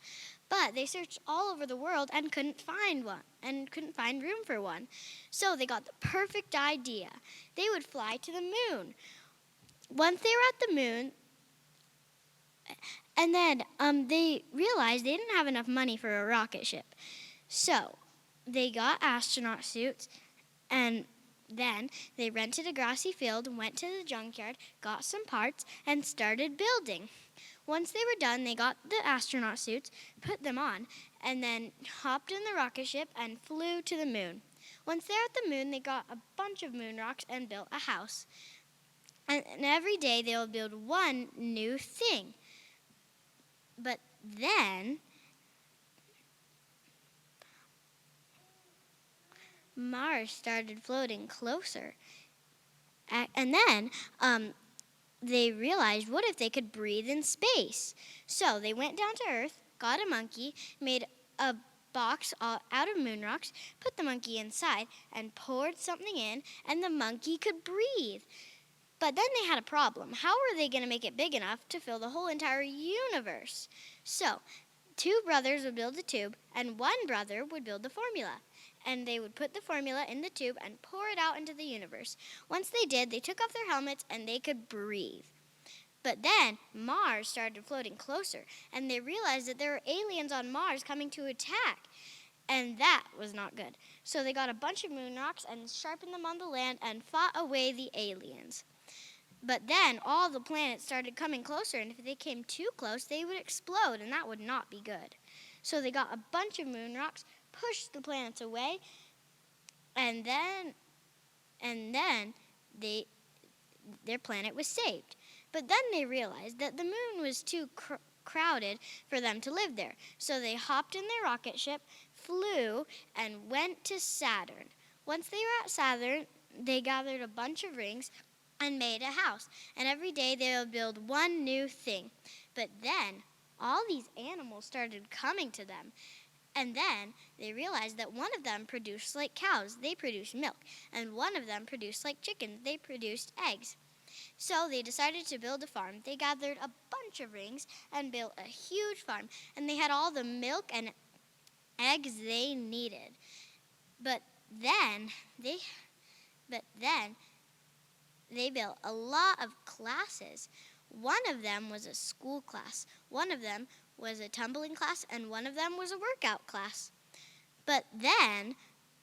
But they searched all over the world and couldn't find one, and couldn't find room for one. So they got the perfect idea. They would fly to the moon. Once they were at the moon, and then they realized they didn't have enough money for a rocket ship. So they got astronaut suits, and then they rented a grassy field, went to the junkyard, got some parts, and started building. Once they were done, they got the astronaut suits, put them on, and then hopped in the rocket ship and flew to the moon. Once they're at the moon, they got a bunch of moon rocks and built a house. And every day they will build one new thing. But then Mars started floating closer. And then they realized, what if they could breathe in space? So they went down to Earth, got a monkey, made a box out of moon rocks, put the monkey inside, and poured something in, and the monkey could breathe. But then they had a problem. How were they going to make it big enough to fill the whole entire universe? So 2 brothers would build a tube, and 1 brother would build the formula. and they would put the formula in the tube and pour it out into the universe. Once they did, they took off their helmets and they could breathe. But then Mars started floating closer, and they realized that there were aliens on Mars coming to attack. And that was not good. So they got a bunch of moon rocks and sharpened them on the land and fought away the aliens. But then all the planets started coming closer, and if they came too close, they would explode, and that would not be good. So they got a bunch of moon rocks, pushed the planets away, and then their planet was saved. But then they realized that the moon was too crowded for them to live there. So they hopped in their rocket ship, flew, and went to Saturn. Once they were at Saturn, they gathered a bunch of rings and made a house. And every day they would build one new thing. But then all these animals started coming to them. And then they realized that one of them produced like cows. They produced milk. And one of them produced like chickens. They produced eggs. So they decided to build a farm. They gathered a bunch of rings and built a huge farm. And they had all the milk and eggs they needed. But then they built a lot of classes. One of them was a school class. One of them was a tumbling class, and one of them was a workout class. But then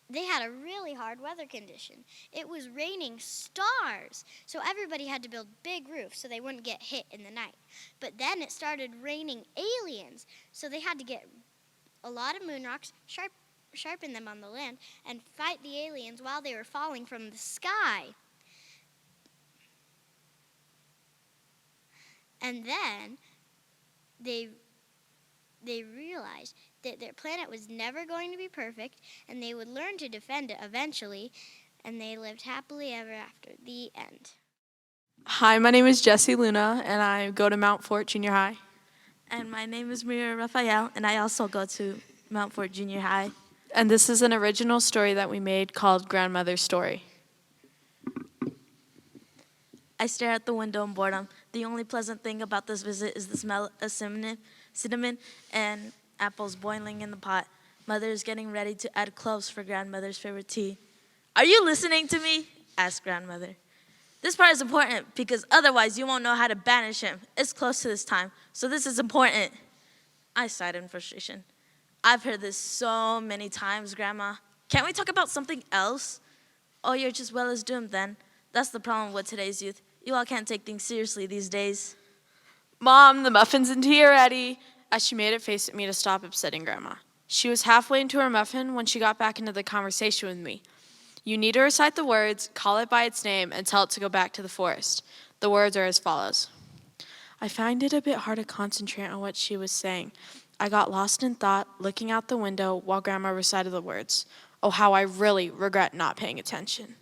they had a really hard weather condition. It was raining stars, so everybody had to build big roofs so they wouldn't get hit in the night. But then it started raining aliens, so they had to get a lot of moon rocks, sharpen them on the land, and fight the aliens while they were falling from the sky. And then they realized that their planet was never going to be perfect, and they would learn to defend it eventually, and they lived happily ever after. The end. Hi, my name is Jessie Luna, and I go to Mount Fort Junior High. And my name is Mira Raphael, and I also go to Mount Fort Junior High. And this is an original story that we made called Grandmother's Story. I stare at the window in boredom. The only pleasant thing about this visit is the smell of cinnamon and apples boiling in the pot. Mother is getting ready to add cloves for Grandmother's favorite tea. "Are you listening to me?" asked Grandmother. "This part is important because otherwise you won't know how to banish him. It's close to this time, so this is important." I sighed in frustration. "I've heard this so many times, Grandma. Can't we talk about something else?" "Oh, you're just well as doomed then. That's the problem with today's youth. You all can't take things seriously these days." "Mom, the muffin's in tea already," as she made a face at me to stop upsetting Grandma. She was halfway into her muffin when she got back into the conversation with me. "You need to recite the words, call it by its name, and tell it to go back to the forest." The words are as follows. I find it a bit hard to concentrate on what she was saying. I got lost in thought, looking out the window while Grandma recited the words. Oh, how I really regret not paying attention.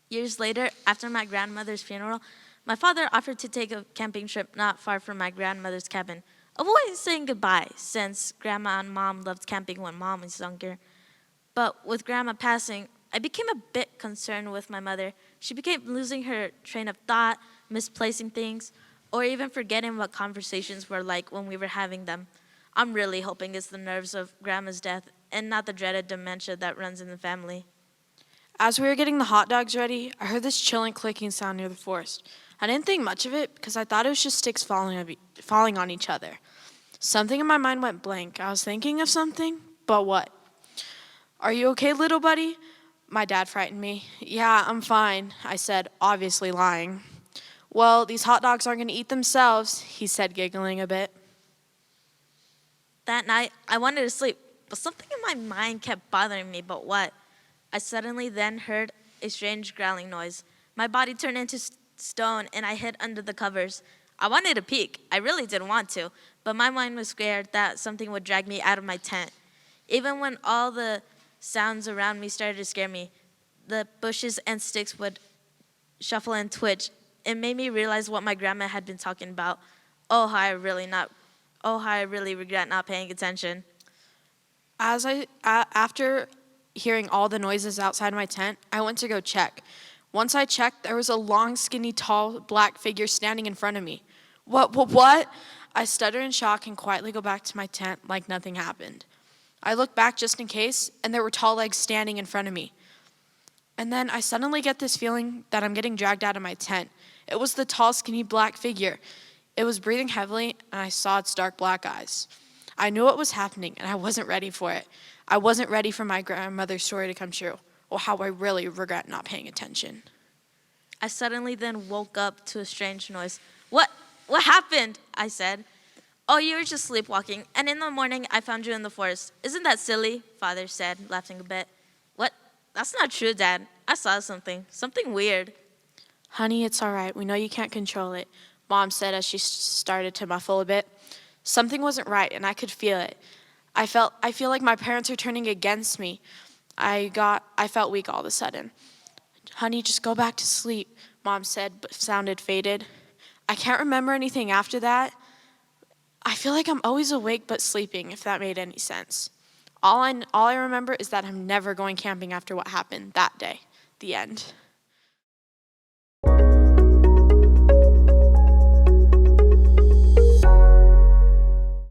Years later, after my grandmother's funeral, my father offered to take a camping trip not far from my grandmother's cabin, avoiding saying goodbye since Grandma and Mom loved camping when Mom was younger. But with Grandma passing, I became a bit concerned with my mother. She became losing her train of thought, misplacing things, or even forgetting what conversations were like when we were having them. I'm really hoping it's the nerves of Grandma's death and not the dreaded dementia that runs in the family. As we were getting the hot dogs ready, I heard this chilling clicking sound near the forest. I didn't think much of it because I thought it was just sticks falling on each other. Something in my mind went blank. I was thinking of something, but what? "Are you okay, little buddy?" My dad frightened me. "Yeah, I'm fine," I said, obviously lying. "Well, these hot dogs aren't going to eat themselves," he said, giggling a bit. That night, I wanted to sleep, but something in my mind kept bothering me, but what? I suddenly then heard a strange growling noise. My body turned into stone, and I hid under the covers. I wanted to peek. I really didn't want to, but my mind was scared that something would drag me out of my tent. Even when all the sounds around me started to scare me, the bushes and sticks would shuffle and twitch. It made me realize what my grandma had been talking about. Oh, how I really regret not paying attention. After hearing all the noises outside my tent, I went to go check. Once I checked, there was a long, skinny, tall, black figure standing in front of me. What? I stutter in shock and quietly go back to my tent like nothing happened. I look back just in case, and there were tall legs standing in front of me. And then I suddenly get this feeling that I'm getting dragged out of my tent. It was the tall, skinny black figure. It was breathing heavily, and I saw its dark black eyes. I knew what was happening, and I wasn't ready for it. I wasn't ready for my grandmother's story to come true, or how I really regret not paying attention. I suddenly then woke up to a strange noise. What happened? I said. Oh, you were just sleepwalking, and in the morning I found you in the forest. Isn't that silly? Father said, laughing a bit. What? That's not true, Dad. I saw something weird. Honey, it's all right. We know you can't control it, Mom said as she started to muffle a bit. Something wasn't right, and I could feel it. I feel like my parents are turning against me. I felt weak all of a sudden. Honey, just go back to sleep, Mom said, but sounded faded. I can't remember anything after that. I feel like I'm always awake but sleeping, if that made any sense. All I remember is that I'm never going camping after what happened that day. The end.